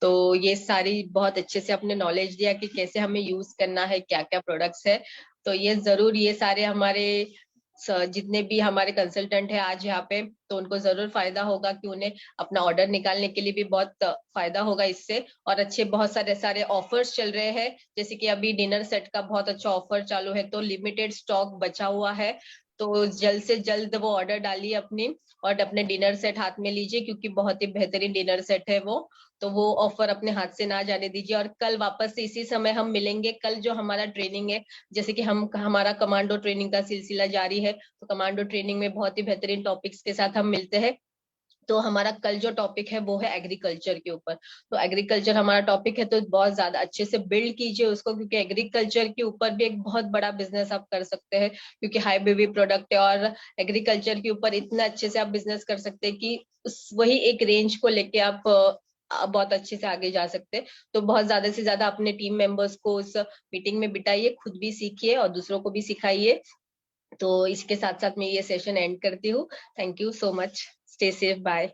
तो ये सारी बहुत अच्छे से आपने नॉलेज दिया कि कैसे हमें यूज करना है, क्या क्या प्रोडक्ट्स है। तो ये जरूर ये सारे हमारे जितने भी हमारे कंसल्टेंट है आज यहाँ पे, तो उनको जरूर फायदा होगा कि उन्हें अपना ऑर्डर निकालने के लिए भी बहुत फायदा होगा इससे। और अच्छे बहुत सारे सारे ऑफर्स चल रहे हैं, जैसे कि अभी डिनर सेट का बहुत अच्छा ऑफर चालू है, तो लिमिटेड स्टॉक बचा हुआ है। तो जल्द से जल्द वो ऑर्डर डालिए अपनी और अपने डिनर सेट हाथ में लीजिए, क्योंकि बहुत ही बेहतरीन डिनर सेट है वो। तो वो ऑफर अपने हाथ से ना जाने दीजिए। और कल वापस से इसी समय हम मिलेंगे। कल जो हमारा ट्रेनिंग है, जैसे कि हमारा कमांडो ट्रेनिंग का सिलसिला जारी है, तो कमांडो ट्रेनिंग में बहुत ही बेहतरीन टॉपिक्स के साथ हम मिलते हैं। तो हमारा कल जो टॉपिक है वो है एग्रीकल्चर के ऊपर। तो एग्रीकल्चर हमारा टॉपिक है, तो बहुत ज्यादा अच्छे से बिल्ड कीजिए उसको, क्योंकि एग्रीकल्चर के ऊपर भी एक बहुत बड़ा बिजनेस आप कर सकते हैं, क्योंकि हाई बेबी प्रोडक्ट है। और एग्रीकल्चर के ऊपर इतना अच्छे से आप बिजनेस कर सकते हैं कि वही एक रेंज को लेके आप बहुत अच्छे से आगे जा सकते हैं। तो बहुत ज्यादा से ज्यादा अपने टीम मेंबर्स को उस मीटिंग में बिठाइए, खुद भी सीखिए और दूसरों को भी सिखाइए। तो इसके साथ साथ मैं ये सेशन एंड करती हूँ। Thank you so much. Stay safe. Bye.